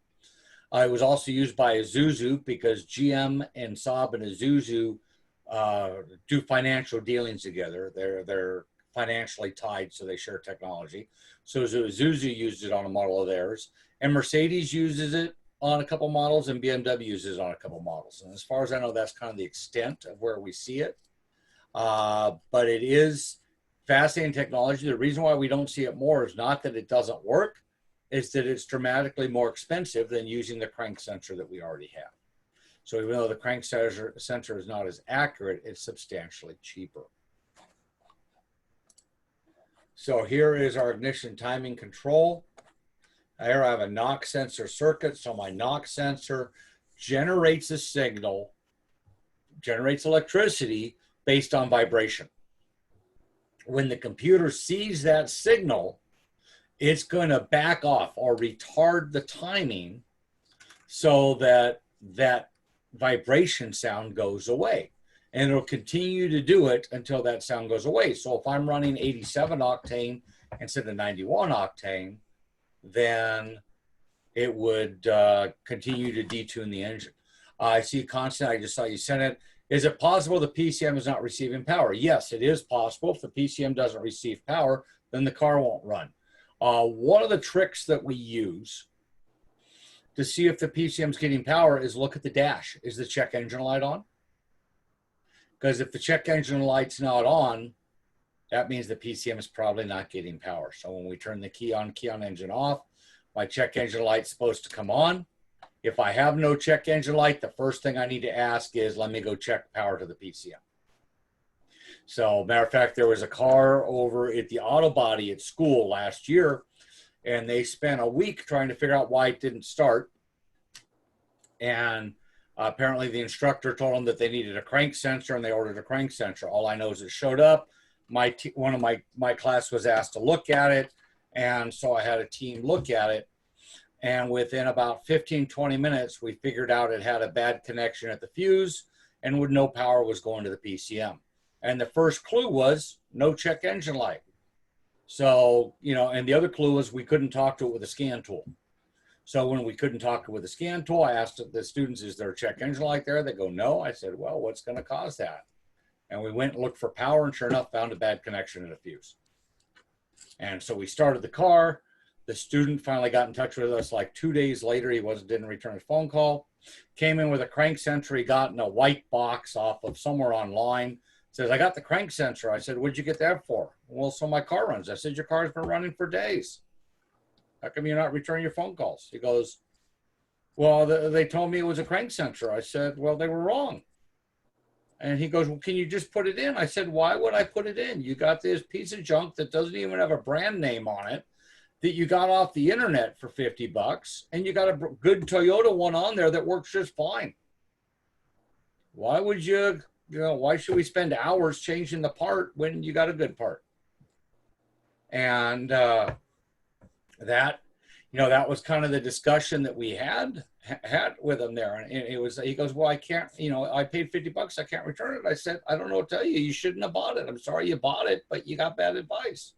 It was also used by Isuzu because GM and Saab and Isuzu do financial dealings together. They're financially tied, so they share technology. So Isuzu used it on a model of theirs, and Mercedes uses it on a couple models, and BMW uses it on a couple models. And as far as I know, that's kind of the extent of where we see it. But it is fascinating technology. The reason why we don't see it more is not that it doesn't work, it's that it's dramatically more expensive than using the crank sensor that we already have. So even though the crank sensor is not as accurate, it's substantially cheaper. So here is our ignition timing control. Here I have a knock sensor circuit. So my knock sensor generates a signal, generates electricity based on vibration. When the computer sees that signal, it's going to back off or retard the timing so that that vibration sound goes away. And it'll continue to do it until that sound goes away. So if I'm running 87 octane instead of 91 octane, then it would continue to detune the engine. I see constant, I just saw you sent it. Is it possible the PCM is not receiving power? Yes, it is possible. If the PCM doesn't receive power, then the car won't run. One of the tricks that we use to see if the PCM is getting power is look at the dash. Is the check engine light on? Because if the check engine light's not on, that means the PCM is probably not getting power. So when we turn the key on engine off, my check engine light's supposed to come on. If I have no check engine light, the first thing I need to ask is, let me go check power to the PCM. So matter of fact, there was a car over at the auto body at school last year, and they spent a week trying to figure out why it didn't start. And apparently the instructor told them that they needed a crank sensor, and they ordered a crank sensor. All I know is it showed up. One of my class was asked to look at it. And so I had a team look at it. And within about 15, 20 minutes, we figured out it had a bad connection at the fuse and with no power was going to the PCM. And the first clue was no check engine light. So, you know, and the other clue was we couldn't talk to it with a scan tool. So when we couldn't talk to it with a scan tool, I asked the students, is there a check engine light there? They go, no. I said, well, what's going to cause that? And we went and looked for power, and sure enough, found a bad connection in a fuse. And so we started the car. The student finally got in touch with us like 2 days later. He didn't return his phone call. Came in with a crank sensor he got in a white box off of somewhere online. Says, I got the crank sensor. I said, what'd you get that for? Well, so my car runs. I said, your car's been running for days. How come you're not returning your phone calls? He goes, well, they told me it was a crank sensor. I said, well, they were wrong. And he goes, well, can you just put it in? I said, why would I put it in? You got this piece of junk that doesn't even have a brand name on it that you got off the internet for 50 bucks, and you got a good Toyota one on there that works just fine. Why would why should we spend hours changing the part when you got a good part? And that was kind of the discussion that we had with him there. And it was, he goes, well, I can't, I paid 50 bucks. I can't return it. I said, I don't know what to tell you. You shouldn't have bought it. I'm sorry you bought it, but you got bad advice.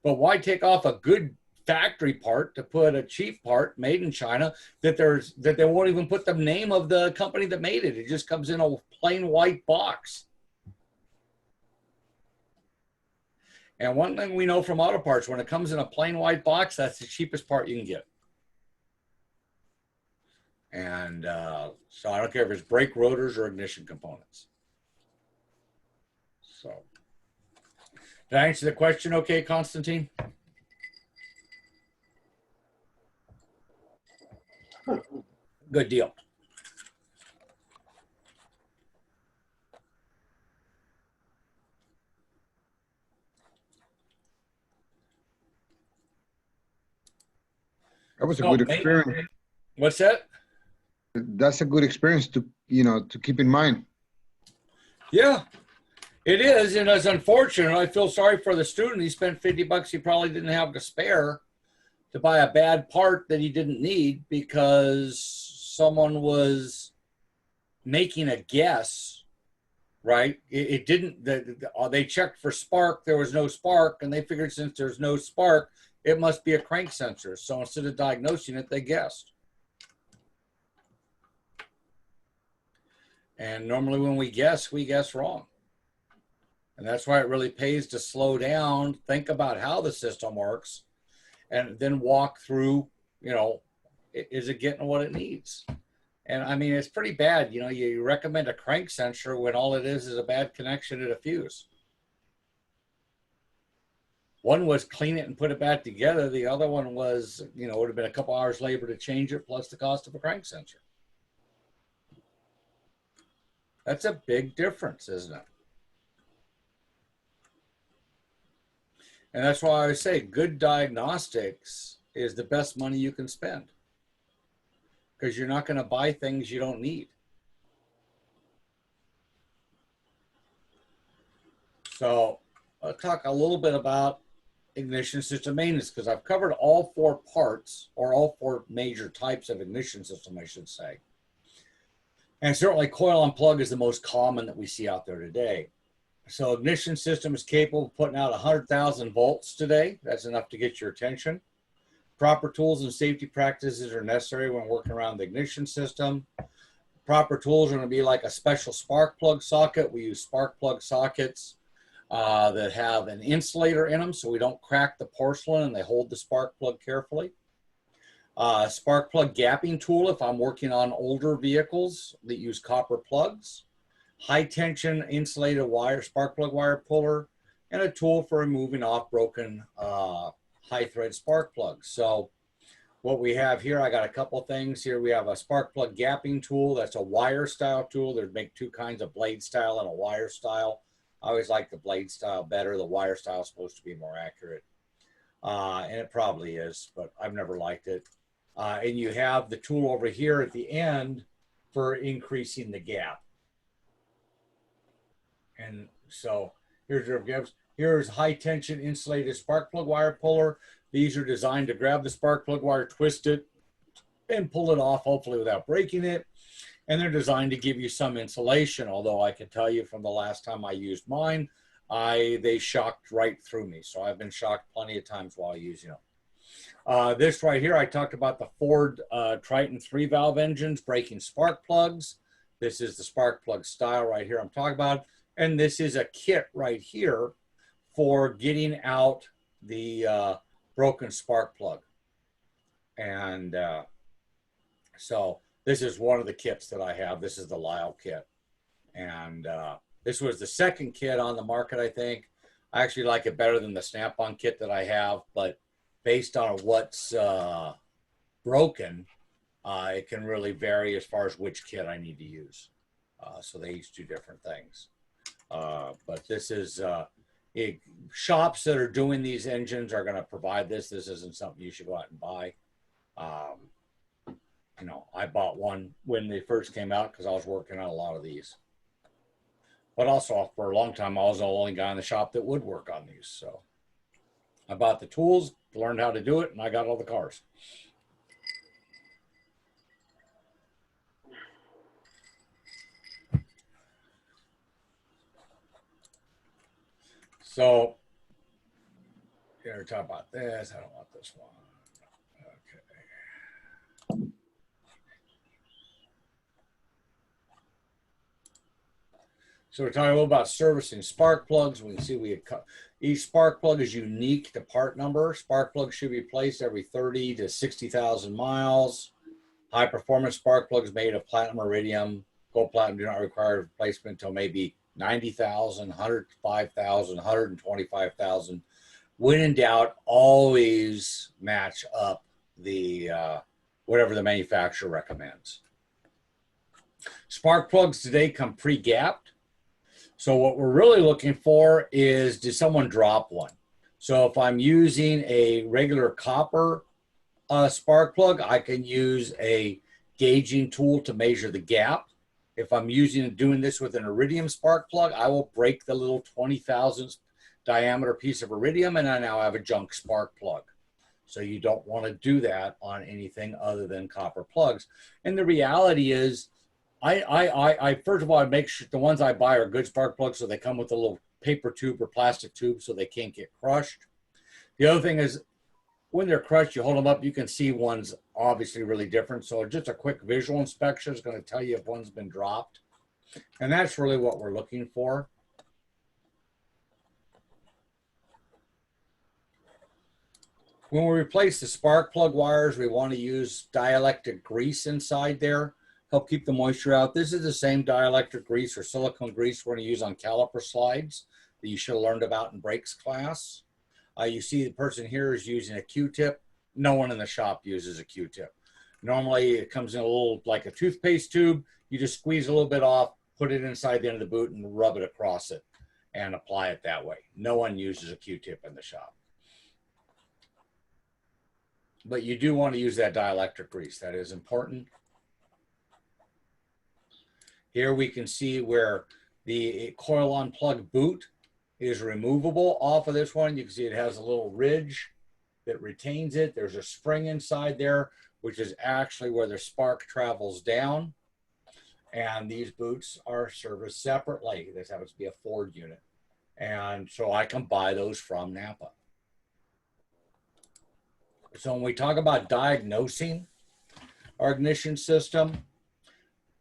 But why take off a good factory part to put a cheap part made in China that they won't even put the name of the company that made it? It just comes in a plain white box. And one thing we know from auto parts, when it comes in a plain white box, that's the cheapest part you can get. And so I don't care if it's brake rotors or ignition components. So did I answer the question okay, Constantine? Good deal. That was a good experience. What's that? That's a good experience to keep in mind. Yeah, it is. And it's unfortunate. I feel sorry for the student. He spent 50 bucks he probably didn't have to spare to buy a bad part that he didn't need because someone was making a guess, right? It didn't, they checked for spark. There was no spark, and they figured since there's no spark, it must be a crank sensor. So instead of diagnosing it, they guessed. And normally when we guess wrong. And that's why it really pays to slow down, think about how the system works, and then walk through, is it getting what it needs? And I mean, it's pretty bad. You recommend a crank sensor when all it is a bad connection at a fuse. One was clean it and put it back together. The other one was, would have been a couple hours labor to change it plus the cost of a crank sensor. That's a big difference, isn't it? And that's why I say good diagnostics is the best money you can spend, because you're not going to buy things you don't need. So I'll talk a little bit about ignition system maintenance, because I've covered all four parts, or all four major types of ignition system, I should say. And certainly coil and plug is the most common that we see out there today. So ignition system is capable of putting out 100,000 volts today. That's enough to get your attention. Proper tools and safety practices are necessary when working around the ignition system. Proper tools are going to be like a special spark plug socket. We use spark plug sockets that have an insulator in them so we don't crack the porcelain, and they hold the spark plug carefully. Spark plug gapping tool if I'm working on older vehicles that use copper plugs. High tension insulated wire, spark plug wire puller. and a tool for removing off broken high thread spark plugs. So what we have here, I got a couple things here. We have a spark plug gapping tool. That's a wire style tool. They make two kinds of blade style and a wire style. I always like the blade style better. The wire style is supposed to be more accurate. And it probably is, but I've never liked it. And you have the tool over here at the end for increasing the gap. And so here's your gives. Here's high tension insulated spark plug wire puller. These are designed to grab the spark plug wire, twist it, and pull it off, hopefully without breaking it. And they're designed to give you some insulation, although I can tell you from the last time I used mine, they shocked right through me. So I've been shocked plenty of times while using them. This right here, I talked about the Ford Triton 3-valve engines breaking spark plugs. This is the spark plug style right here I'm talking about. And this is a kit right here for getting out the broken spark plug. And so this is one of the kits that I have. This is the Lyle kit. And this was the second kit on the market, I think. I actually like it better than the Snap-on kit that I have, but based on what's broken, it can really vary as far as which kit I need to use. So they each do different things. But this is shops that are doing these engines are going to provide this. This isn't something you should go out and buy. You know, I bought one when they first came out because I was working on a lot of these. But also for a long time, I was the only guy in the shop that would work on these. So I bought the tools, learned how to do it, and I got all the cars. So here, talk about this. I don't want this one. Okay. So we're talking a little about servicing spark plugs. We can see each spark plug is unique to part number. Spark plugs should be replaced every 30 to 60,000 miles. High performance spark plugs made of platinum, iridium, gold, platinum do not require replacement until maybe 90,000, 105,000, 125,000. When in doubt, always match up the whatever the manufacturer recommends. Spark plugs today come pre-gapped. So what we're really looking for is, did someone drop one? So if I'm using a regular copper spark plug, I can use a gauging tool to measure the gap. If I'm doing this with an iridium spark plug, I will break the little 20 thousandths diameter piece of iridium, and I now have a junk spark plug. So you don't want to do that on anything other than copper plugs. And the reality is, I first of all, I make sure the ones I buy are good spark plugs, so they come with a little paper tube or plastic tube so they can't get crushed. The other thing is, when they're crushed, you hold them up, you can see one's obviously really different. So just a quick visual inspection is going to tell you if one's been dropped. And that's really what we're looking for. When we replace the spark plug wires, we want to use dielectric grease inside there, help keep the moisture out. This is the same dielectric grease or silicone grease we're going to use on caliper slides that you should have learned about in brakes class. You see the person here is using a Q-tip. No one in the shop uses a Q-tip. Normally it comes in a little, like a toothpaste tube. You just squeeze a little bit off, put it inside the end of the boot and rub it across it and apply it that way. No one uses a Q-tip in the shop. But you do want to use that dielectric grease. That is important. Here we can see where the coil-on plug boot is removable off of this one. You can see it has a little ridge that retains it. There's a spring inside there, which is actually where the spark travels down. And these boots are serviced separately. This happens to be a Ford unit. And so I can buy those from Napa. So when we talk about diagnosing our ignition system,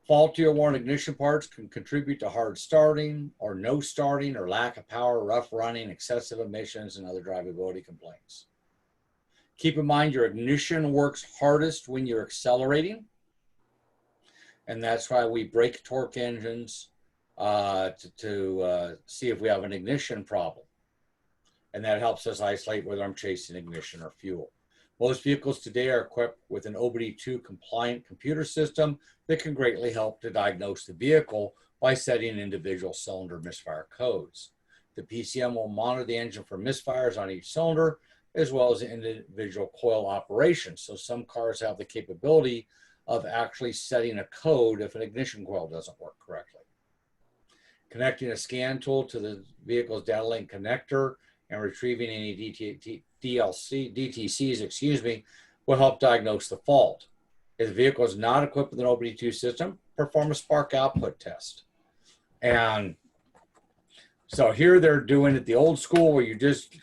faulty or worn ignition parts can contribute to hard starting or no starting or lack of power, rough running, excessive emissions, and other drivability complaints. Keep in mind your ignition works hardest when you're accelerating. And that's why we brake torque engines to see if we have an ignition problem. and that helps us isolate whether I'm chasing ignition or fuel. Most vehicles today are equipped with an OBD2 compliant computer system that can greatly help to diagnose the vehicle by setting individual cylinder misfire codes. The PCM will monitor the engine for misfires on each cylinder, as well as individual coil operations. So some cars have the capability of actually setting a code if an ignition coil doesn't work correctly. Connecting a scan tool to the vehicle's data link connector and retrieving any DTCs, will help diagnose the fault. If the vehicle is not equipped with an OBD2 system, perform a spark output test. And so here they're doing it the old school where you're just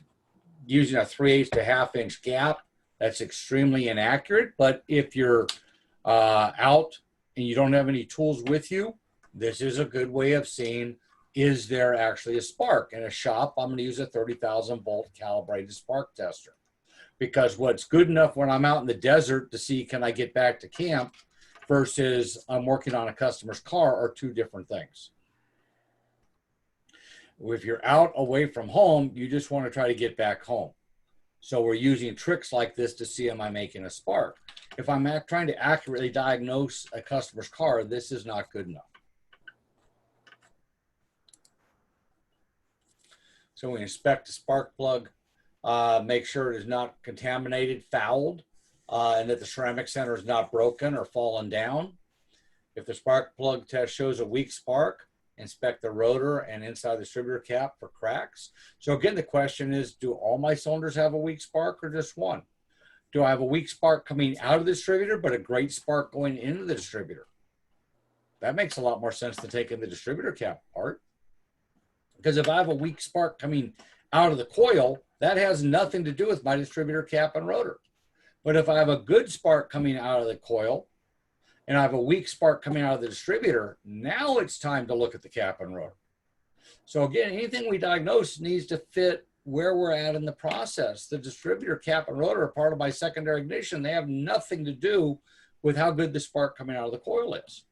using a 3/8 to 1/2 inch gap. That's extremely inaccurate. But if you're out and you don't have any tools with you, this is a good way of seeing, is there actually a spark? In a shop, I'm going to use a 30,000 volt calibrated spark tester, because what's good enough when I'm out in the desert to see, can I get back to camp, versus I'm working on a customer's car, are two different things. If you're out away from home, you just want to try to get back home. So we're using tricks like this to see, am I making a spark? If I'm trying to accurately diagnose a customer's car, this is not good enough. So we inspect the spark plug, make sure it is not contaminated, fouled, and that the ceramic center is not broken or fallen down. If the spark plug test shows a weak spark, inspect the rotor and inside the distributor cap for cracks. So again, the question is, do all my cylinders have a weak spark or just one? Do I have a weak spark coming out of the distributor, but a great spark going into the distributor? That makes a lot more sense than taking the distributor cap apart. Because if I have a weak spark coming out of the coil, that has nothing to do with my distributor cap and rotor. But if I have a good spark coming out of the coil and I have a weak spark coming out of the distributor, now it's time to look at the cap and rotor. So again, anything we diagnose needs to fit where we're at in the process. The distributor cap and rotor are part of my secondary ignition. They have nothing to do with how good the spark coming out of the coil is.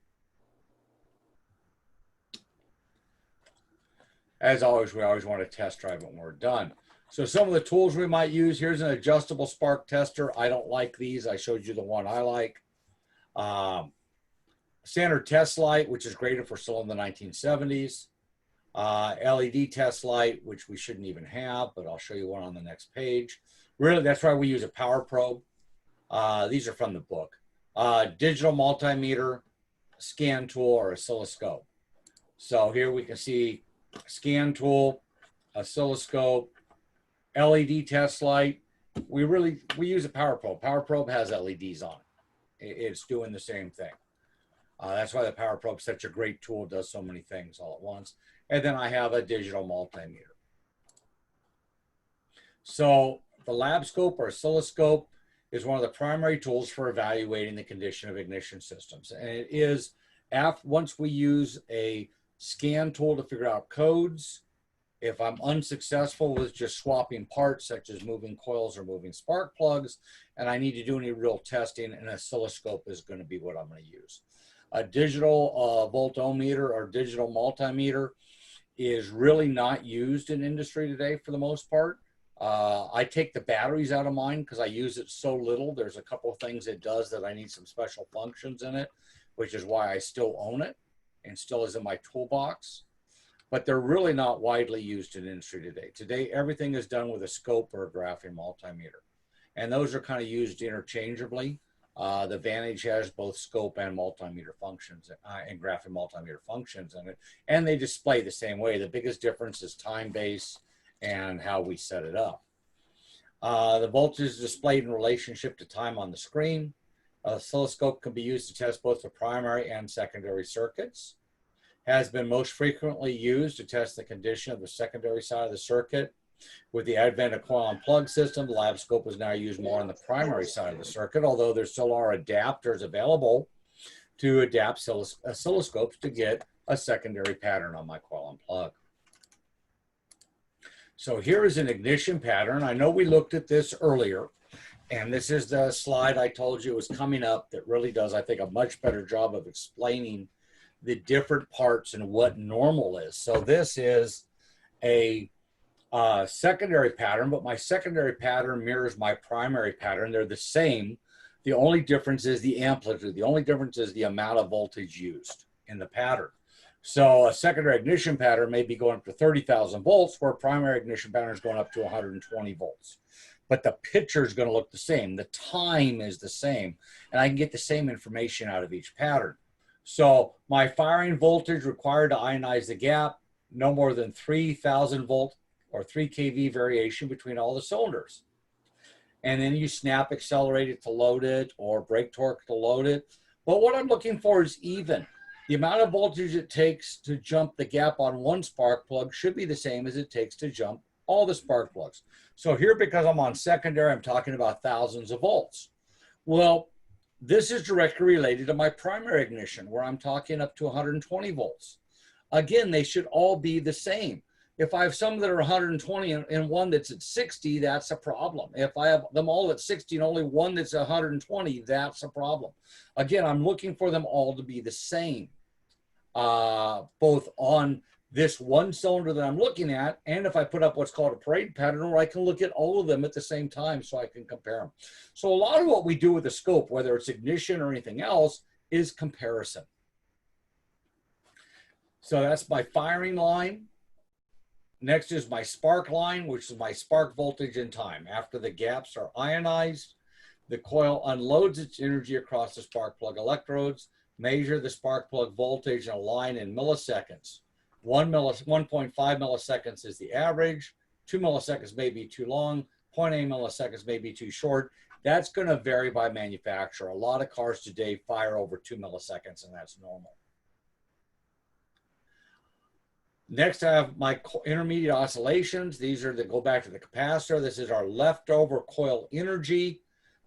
As always, we always want to test drive when we're done. So some of the tools we might use, here's an adjustable spark tester. I don't like these. I showed you the one I like. Standard test light, which is great if we're still in the 1970s. LED test light, which we shouldn't even have, but I'll show you one on the next page. Really, that's why we use a power probe. These are from the book. Digital multimeter, scan tool, or oscilloscope. So here we can see scan tool, oscilloscope, LED test light. We use a power probe. Power probe has LEDs on it. It's doing the same thing. That's why the power probe is such a great tool. It does so many things all at once. And then I have a digital multimeter. So the lab scope or oscilloscope is one of the primary tools for evaluating the condition of ignition systems. And it is, once we use a scan tool to figure out codes, if I'm unsuccessful with just swapping parts, such as moving coils or moving spark plugs, and I need to do any real testing, an oscilloscope is going to be what I'm going to use. A digital voltometer or digital multimeter is really not used in industry today for the most part. I take the batteries out of mine because I use it so little. There's a couple of things it does that I need some special functions in it, which is why I still own it and still is in my toolbox. But they're really not widely used in industry today. Today, everything is done with a scope or a graphing multimeter. And those are kind of used interchangeably. The Vantage has both scope and multimeter functions and graphing multimeter functions in it. And they display the same way. The biggest difference is time base and how we set it up. The voltage is displayed in relationship to time on the screen. Oscilloscope can be used to test both the primary and secondary circuits. Has been most frequently used to test the condition of the secondary side of the circuit. With the advent of coil and plug system, the lab scope is now used more on the primary side of the circuit, although there still are adapters available to adapt oscilloscopes to get a secondary pattern on my coil and plug. So here is an ignition pattern. I know we looked at this earlier, and this is the slide I told you was coming up that really does, I think, a much better job of explaining the different parts and what normal is. So this is a secondary pattern, but my secondary pattern mirrors my primary pattern. They're the same. The only difference is the amplitude. The only difference is the amount of voltage used in the pattern. So a secondary ignition pattern may be going up to 30,000 volts, where a primary ignition pattern is going up to 120 volts. But the picture is going to look the same. The time is the same, and I can get the same information out of each pattern. So my firing voltage required to ionize the gap, no more than 3,000 volt or 3 kV variation between all the cylinders. And then you snap accelerate it to load it, or brake torque to load it. But what I'm looking for is even. The amount of voltage it takes to jump the gap on one spark plug should be the same as it takes to jump all the spark plugs. So here, because I'm on secondary, I'm talking about thousands of volts. Well, this is directly related to my primary ignition, where I'm talking up to 120 volts. Again, they should all be the same. If I have some that are 120 and one that's at 60, that's a problem. If I have them all at 60 and only one that's 120, that's a problem. Again, I'm looking for them all to be the same, both on this one cylinder that I'm looking at, and if I put up what's called a parade pattern, where I can look at all of them at the same time so I can compare them. So a lot of what we do with the scope, whether it's ignition or anything else, is comparison. So that's my firing line. Next is my spark line, which is my spark voltage and time. After the gaps are ionized, the coil unloads its energy across the spark plug electrodes. Measure the spark plug voltage in a line in milliseconds. 1.5 milliseconds is the average. 2 milliseconds may be too long. 0.8 milliseconds may be too short. That's going to vary by manufacturer. A lot of cars today fire over 2 milliseconds, and that's normal. Next, I have my intermediate oscillations. These are that go back to the capacitor. This is our leftover coil energy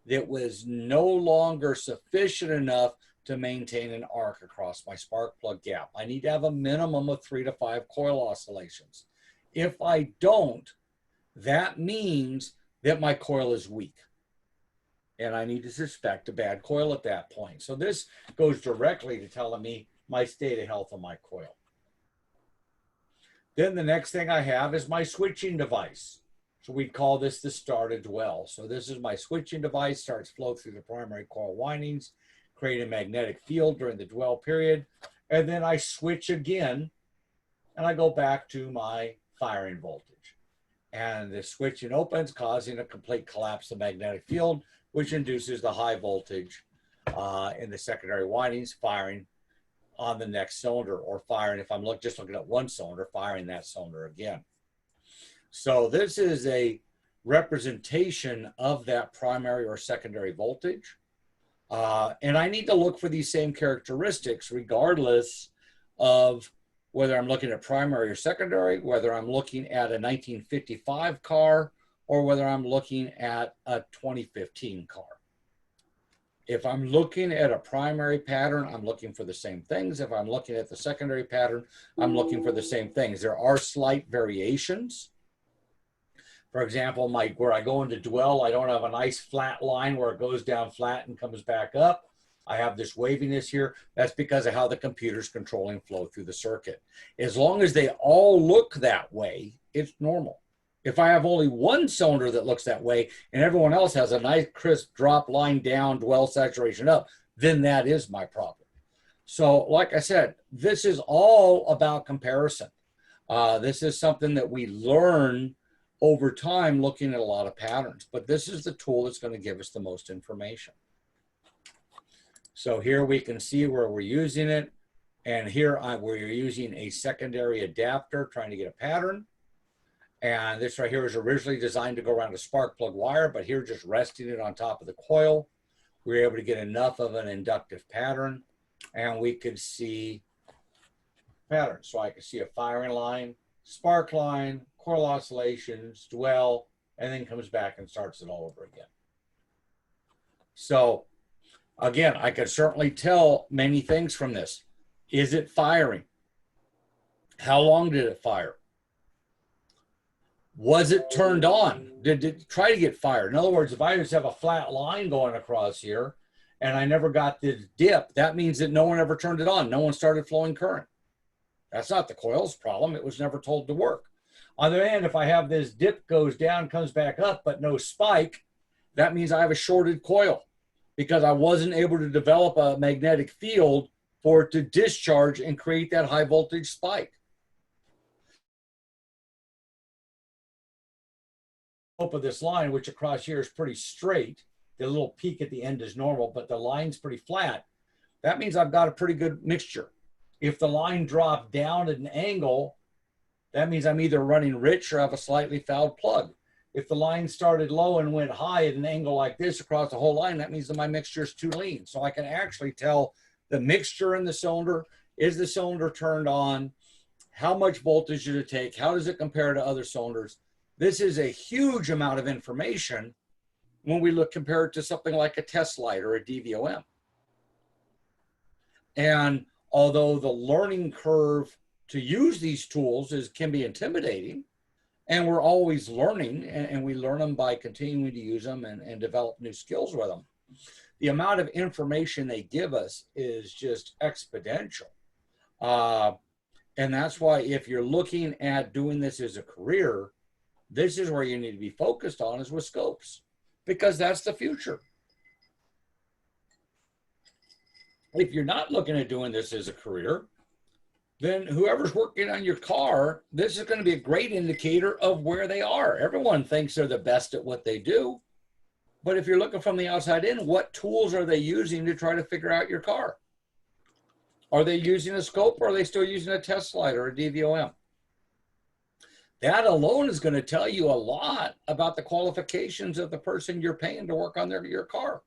that was no longer sufficient enough to maintain an arc across my spark plug gap. I need to have a minimum of 3 to 5 coil oscillations. If I don't, that means that my coil is weak, and I need to suspect a bad coil at that point. So this goes directly to telling me my state of health of my coil. Then the next thing I have is my switching device. So we call this the started dwell. So this is my switching device, starts flow through the primary coil windings, create a magnetic field during the dwell period. And then I switch again, and I go back to my firing voltage. And the switching opens, causing a complete collapse of the magnetic field, which induces the high voltage in the secondary windings, firing on the next cylinder, or firing, if I'm just looking at one cylinder, firing that cylinder again. So this is a representation of that primary or secondary voltage. And I need to look for these same characteristics regardless of whether I'm looking at primary or secondary, whether I'm looking at a 1955 car, or whether I'm looking at a 2015 car. If I'm looking at a primary pattern, I'm looking for the same things. If I'm looking at the secondary pattern, I'm looking for the same things. There are slight variations. For example, where I go into dwell, I don't have a nice flat line where it goes down flat and comes back up. I have this waviness here. That's because of how the computer's controlling flow through the circuit. As long as they all look that way, it's normal. If I have only one cylinder that looks that way and everyone else has a nice crisp drop line down, dwell saturation up, then that is my problem. So like I said, this is all about comparison. This is something that we learn over time looking at a lot of patterns, but this is the tool that's going to give us the most information. So here we can see where we're using it. And here we're using a secondary adapter trying to get a pattern. And this right here was originally designed to go around a spark plug wire, but here just resting it on top of the coil, we were able to get enough of an inductive pattern, and we could see patterns. So I could see a firing line, spark line, coil oscillations, dwell, and then comes back and starts it all over again. So again, I could certainly tell many things from this. Is it firing? How long did it fire? Was it turned on? Did it try to get fired? In other words, if I just have a flat line going across here and I never got the dip, that means that no one ever turned it on. No one started flowing current. That's not the coil's problem. It was never told to work. On the other hand, if I have this dip goes down, comes back up, but no spike, that means I have a shorted coil because I wasn't able to develop a magnetic field for it to discharge and create that high voltage spike. Slope of this line, which across here is pretty straight, the little peak at the end is normal, but the line's pretty flat. That means I've got a pretty good mixture. If the line dropped down at an angle, that means I'm either running rich or have a slightly fouled plug. If the line started low and went high at an angle like this across the whole line, that means that my mixture is too lean. So I can actually tell the mixture in the cylinder. Is the cylinder turned on? How much voltage did it take? How does it compare to other cylinders? This is a huge amount of information when we look compared to something like a test light or a DVOM. And although the learning curve to use these tools can be intimidating, and we're always learning, and we learn them by continuing to use them and develop new skills with them, the amount of information they give us is just exponential. And that's why if you're looking at doing this as a career, this is where you need to be focused on, is with scopes, because that's the future. If you're not looking at doing this as a career, then whoever's working on your car, this is going to be a great indicator of where they are. Everyone thinks they're the best at what they do. But if you're looking from the outside in, what tools are they using to try to figure out your car? Are they using a scope, or are they still using a test light or a DVOM? That alone is going to tell you a lot about the qualifications of the person you're paying to work on your car.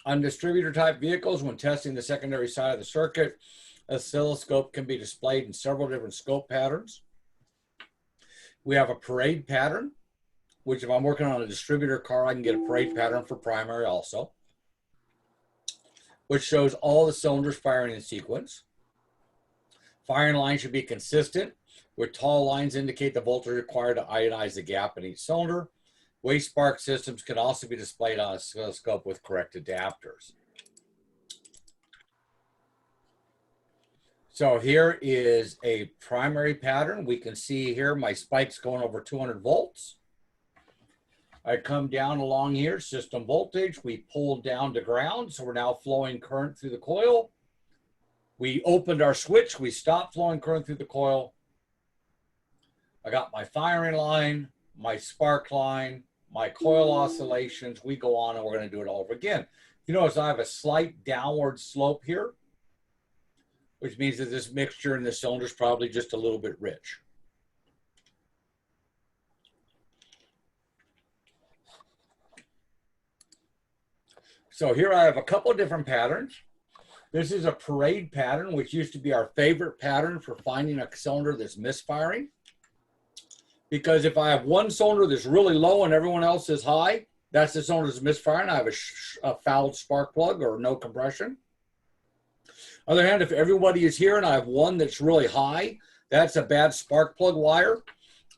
On distributor type vehicles, when testing the secondary side of the circuit, oscilloscope can be displayed in several different scope patterns. We have a parade pattern, which if I'm working on a distributor car, I can get a parade pattern for primary also, which shows all the cylinders firing in sequence. Firing lines should be consistent, with tall lines indicate the voltage required to ionize the gap in each cylinder. Waste spark systems can also be displayed on a oscilloscope with correct adapters. So here is a primary pattern. We can see here my spike's going over 200 volts. I come down along here, system voltage. We pulled down to ground, so we're now flowing current through the coil. We opened our switch. We stopped flowing current through the coil. I got my firing line, my spark line, my coil oscillations. We go on and we're going to do it all over again. You notice I have a slight downward slope here, which means that this mixture in the cylinder is probably just a little bit rich. So here I have a couple of different patterns. This is a parade pattern, which used to be our favorite pattern for finding a cylinder that's misfiring. Because if I have one cylinder that's really low and everyone else is high, that's the cylinder that's misfiring. I have a fouled spark plug or no compression. On the other hand, if everybody is here and I have one that's really high, that's a bad spark plug wire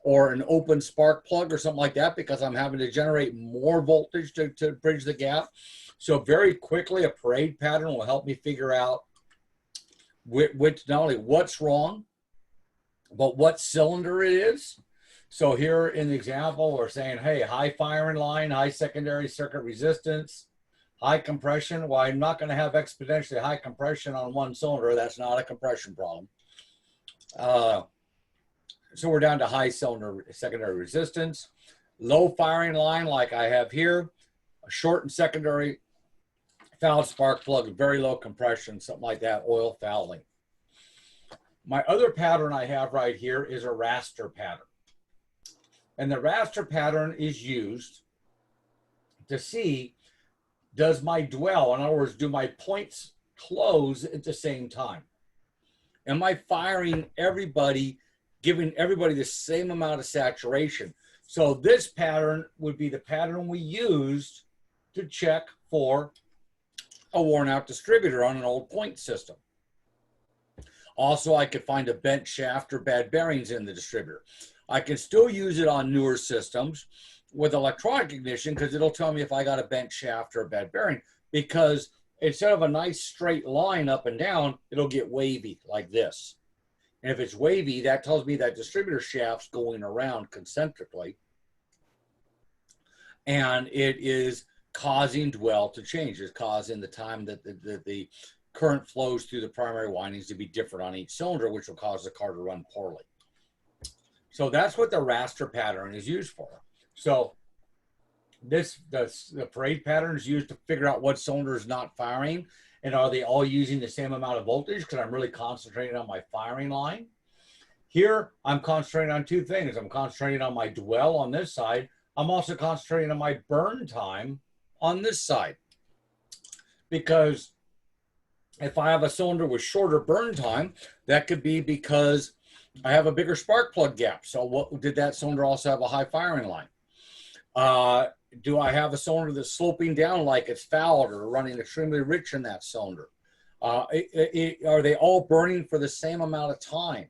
or an open spark plug or something like that, because I'm having to generate more voltage to bridge the gap. So very quickly, a parade pattern will help me figure out which not only what's wrong, but what cylinder it is. So here in the example, we're saying, hey, high firing line, high secondary circuit resistance, high compression. Well, I'm not going to have exponentially high compression on one cylinder. That's not a compression problem. So we're down to high cylinder secondary resistance. Low firing line like I have here, a short and secondary fouled spark plug, very low compression, something like that, oil fouling. My other pattern I have right here is a raster pattern. And the raster pattern is used to see, does my dwell, in other words, do my points close at the same time? Am I firing everybody, giving everybody the same amount of saturation? So this pattern would be the pattern we used to check for a worn out distributor on an old point system. Also, I could find a bent shaft or bad bearings in the distributor. I can still use it on newer systems with electronic ignition because it'll tell me if I got a bent shaft or a bad bearing, because instead of a nice straight line up and down, it'll get wavy like this. And if it's wavy, that tells me that distributor shaft's going around concentrically. And it is causing dwell to change. It's causing the time that the current flows through the primary windings to be different on each cylinder, which will cause the car to run poorly. So that's what the raster pattern is used for. So the parade pattern is used to figure out what cylinder is not firing, and are they all using the same amount of voltage, because I'm really concentrating on my firing line. Here, I'm concentrating on two things. I'm concentrating on my dwell on this side. I'm also concentrating on my burn time on this side. Because if I have a cylinder with shorter burn time, that could be because I have a bigger spark plug gap. So what did that cylinder also have a high firing line? Do I have a cylinder that's sloping down like it's fouled or running extremely rich in that cylinder? Are they all burning for the same amount of time?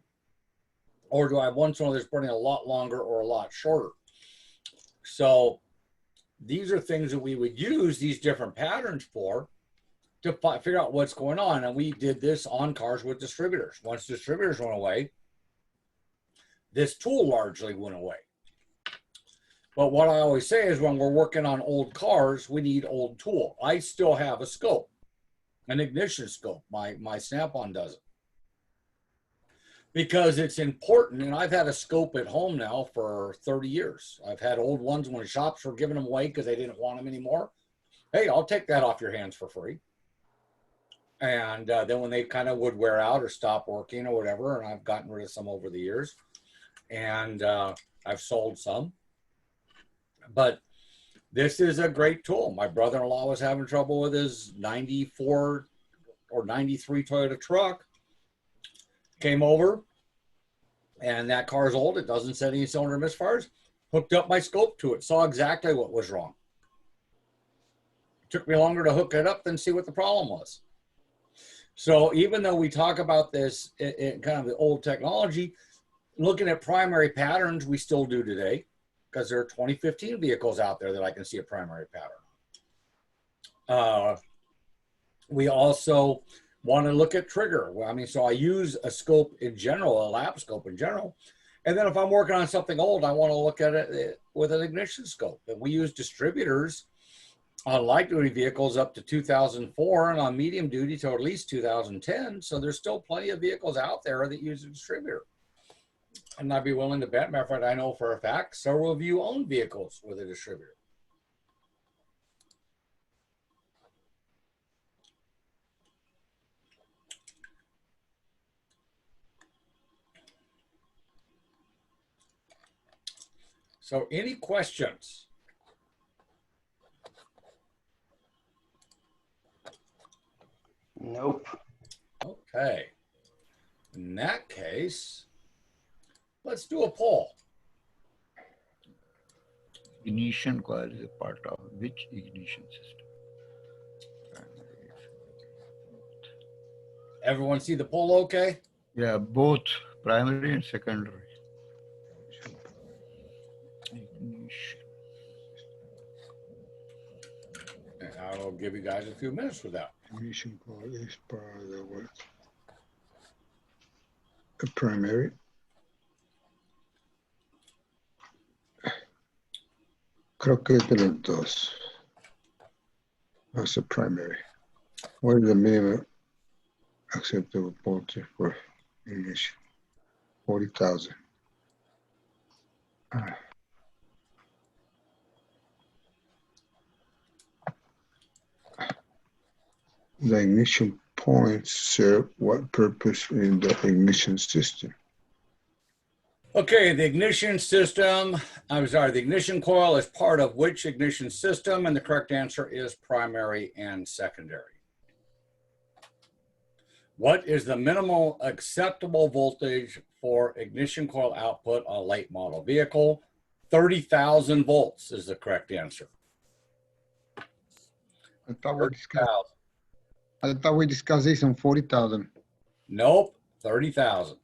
Or do I have one cylinder that's burning a lot longer or a lot shorter? So these are things that we would use these different patterns for to figure out what's going on. And we did this on cars with distributors. Once distributors went away, this tool largely went away. But what I always say is when we're working on old cars, we need old tool. I still have a scope, an ignition scope. My Snap-on doesn't. Because it's important, and I've had a scope at home now for 30 years. I've had old ones when shops were giving them away because they didn't want them anymore. Hey, I'll take that off your hands for free. And then when they kind of would wear out or stop working or whatever, and I've gotten rid of some over the years, and I've sold some. But this is a great tool. My brother-in-law was having trouble with his 94 or 93 Toyota truck. Came over, and that car's old. It doesn't set any cylinder misfires. Hooked up my scope to it. Saw exactly what was wrong. It took me longer to hook it up than see what the problem was. So even though we talk about this in kind of the old technology, looking at primary patterns, we still do today, because there are 2015 vehicles out there that I can see a primary pattern. We also want to look at trigger. I mean, so I use a scope in general, a lap scope in general. And then if I'm working on something old, I want to look at it with an ignition scope. And we use distributors on light duty vehicles up to 2004 and on medium duty to at least 2010. So there's still plenty of vehicles out there that use a distributor. And I'd be willing to bet, matter of fact, I know for a fact, several of you own vehicles with a distributor. So any questions? Nope. Okay. In that case, let's do a poll. Ignition coil is a part of which ignition system? Everyone see the poll okay? Yeah, both primary and secondary. Ignition. And I'll give you guys a few minutes for that. Ignition coil is part of the what? A primary. Creo que es de los dos. That's a primary. What is the minimum acceptable voltage for ignition? 40,000. The ignition points serve what purpose in the ignition system? Okay, the ignition system, the ignition coil is part of which ignition system? And the correct answer is primary and secondary. What is the minimal acceptable voltage for ignition coil output on a late model vehicle? 30,000 volts is the correct answer. I thought we discussed this on 40,000. Nope, 30,000.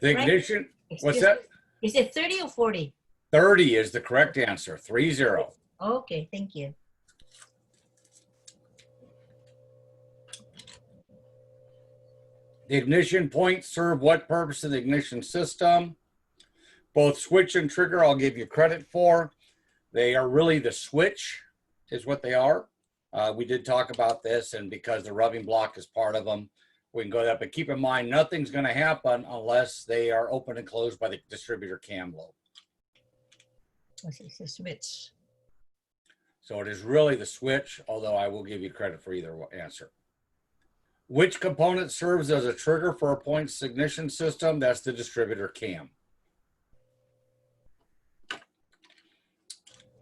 The Right. ignition, what's Excuse that? me. Is it 30 or 40? 30 is the correct answer, 30. Okay, thank you. The ignition points serve what purpose in the ignition system? Both switch and trigger, I'll give you credit for. They are really the switch is what they are. We did talk about this, and because the rubbing block is part of them, we can go there. But keep in mind, nothing's going to happen unless they are open and closed by the distributor cam lobe. It's a switch. So it is really the switch, although I will give you credit for either answer. Which component serves as a trigger for a points ignition system? That's the distributor cam.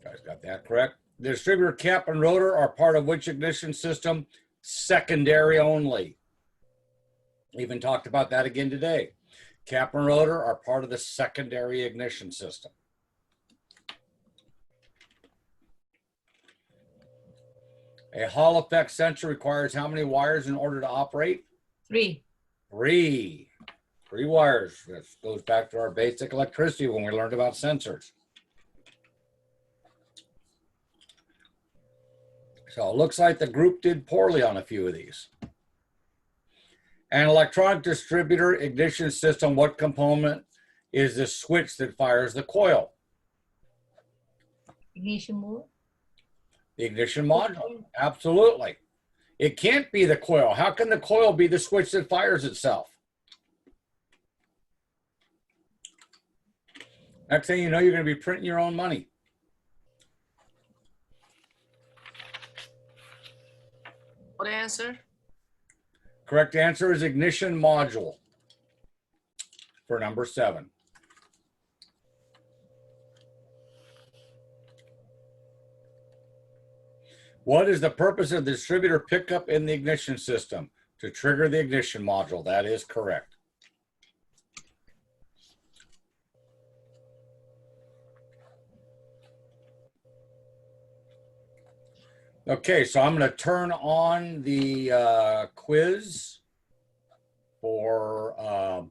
Guys got that correct? The distributor cap and rotor are part of which ignition system? Secondary only. Even talked about that again today. Cap and rotor are part of the secondary ignition system. A Hall effect sensor requires how many wires in order to operate? 3. Three wires. This goes back to our basic electricity when we learned about sensors. So it looks like the group did poorly on a few of these. An electronic distributor ignition system, what component is the switch that fires the coil? Ignition mode. The ignition module, absolutely. It can't be the coil. How can the coil be the switch that fires itself? Next thing you know, you're going to be printing your own money. What answer? Correct answer is ignition module for number 7. What is the purpose of the distributor pickup in the ignition system? To trigger the ignition module. That is correct. Okay, so I'm going to turn on the quiz for for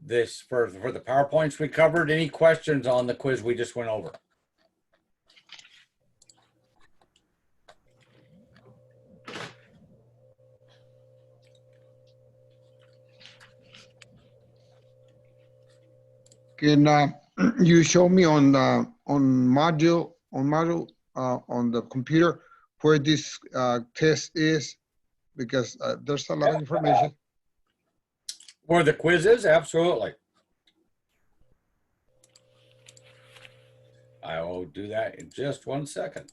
the PowerPoints we covered. Any questions on the quiz we just went over? Can you show me on module on the computer where this test is? Because there's a lot of information. Where the quiz is? Absolutely. I will do that in just 1 second.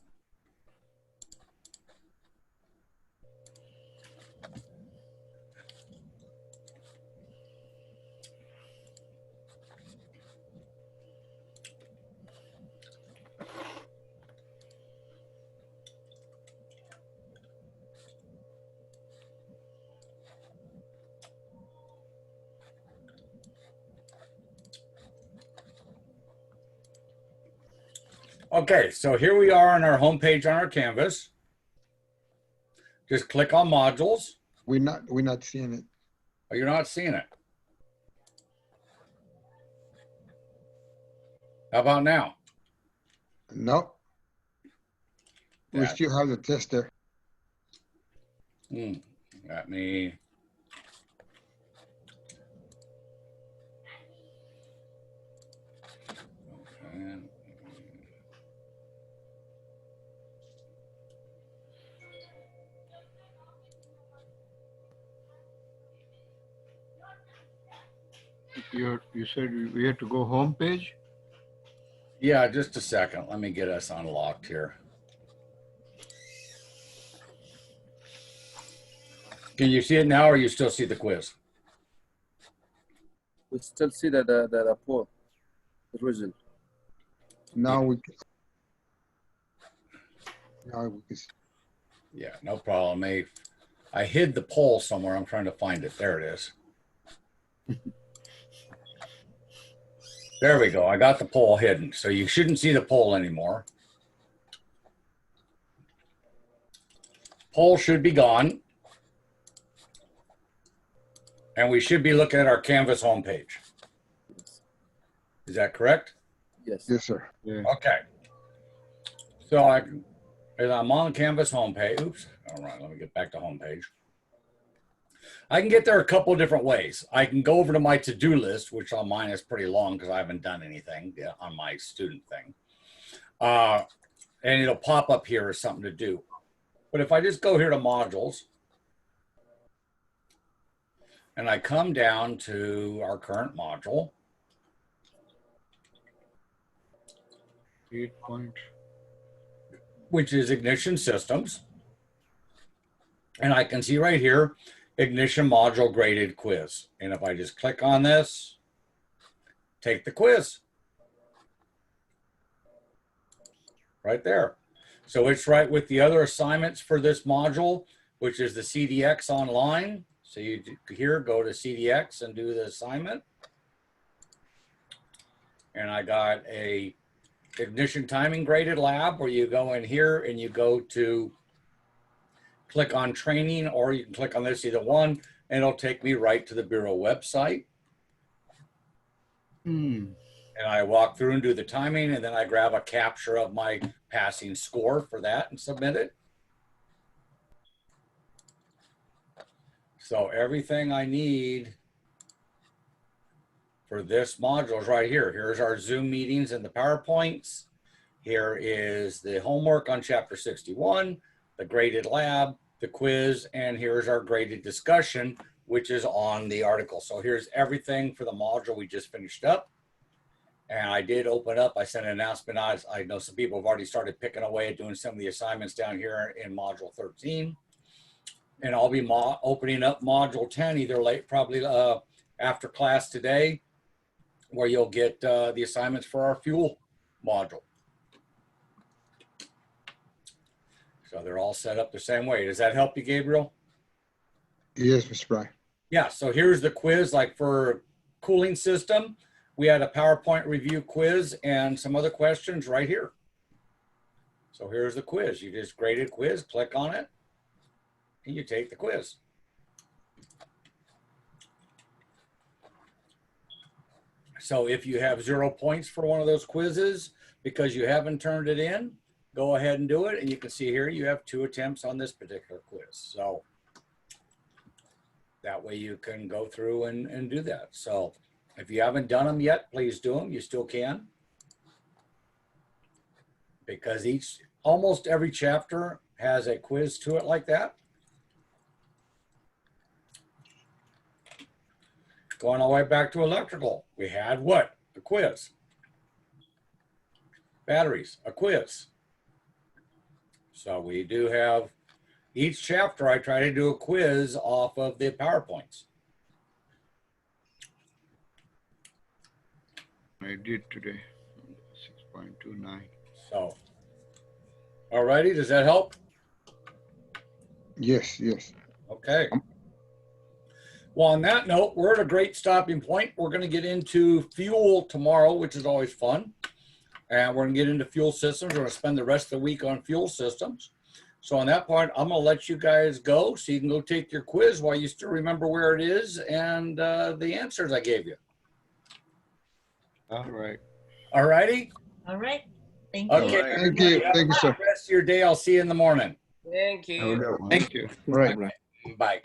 Okay, so here we are on our homepage on our Canvas. Just click on modules. We're not seeing it. Oh, you're not seeing it. How about now? No. We Yeah. still have the test there. Let me. Okay. You said we had to go home page? Yeah, just a second. Let me get us unlocked here. Can you see it now, or you still see the quiz? We still see the poll, the result. Now we can see. Yeah, no problem. I hid the poll somewhere. I'm trying to find it. There it is. There we go. I got the poll hidden. So you shouldn't see the poll anymore. Poll should be gone. And we should be looking at our Canvas homepage. Is that correct? Yes. Yes, sir. Yeah. Okay. So as I'm on Canvas homepage. Oops. All right. Let me get back to homepage. I can get there a couple of different ways. I can go over to my to-do list, which on mine is pretty long because I haven't done anything on my student thing. And it'll pop up here as something to do. But if I just go here to modules and I come down to our current module, 8 point. which is ignition systems. And I can see right here, ignition module graded quiz. And if I just click on this, take the quiz. Right there. So it's right with the other assignments for this module, which is the CDX online. So you here, go to CDX and do the assignment. And I got a ignition timing graded lab where you go in here and you go to click on training, or you can click on this, either one, and it'll take me right to the Bureau website. And I walk through and do the timing, and then I grab a capture of my passing score for that and submit it. So everything I need for this module is right here. Here's our Zoom meetings and the PowerPoints. Here is the homework on chapter 61, the graded lab, the quiz, and here's our graded discussion, which is on the article. So here's everything for the module we just finished up. And I did open up, I sent an announcement out. I know some people have already started picking away at doing some of the assignments down here in module 13. And I'll be opening up module 10 either late, probably after class today, where you'll get the assignments for our fuel module. So they're all set up the same way. Does that help you, Gabriel? Yes, Mr. Bryan. Yeah, so here's the quiz, like for cooling system. We had a PowerPoint review quiz and some other questions right here. So here's the quiz. You just graded quiz, click on it, and you take the quiz. So if you have 0 points for one of those quizzes because you haven't turned it in, go ahead and do it. And you can see here you have 2 attempts on this particular quiz. So that way you can go through and do that. So if you haven't done them yet, please do them. You still can. Because almost every chapter has a quiz to it like that. Going all the way back to electrical, we had what? A quiz. Batteries, a quiz. So we do have, each chapter I try to do a quiz off of the PowerPoints. I did today. 6.29. So, alrighty, does that help? Yes, yes. Okay. Well, on that note, we're at a great stopping point. We're going to get into fuel tomorrow, which is always fun. And we're going to get into fuel systems. We're going to spend the rest of the week on fuel systems. So on that point, I'm going to let you guys go so you can go take your quiz while you still remember where it is and the answers I gave you. All right. All righty? All right. Thank you. Okay. Thank you. Have a Thank you, sir. good rest of your day. I'll see you in the morning. Thank you. Thank you. Right. Bye.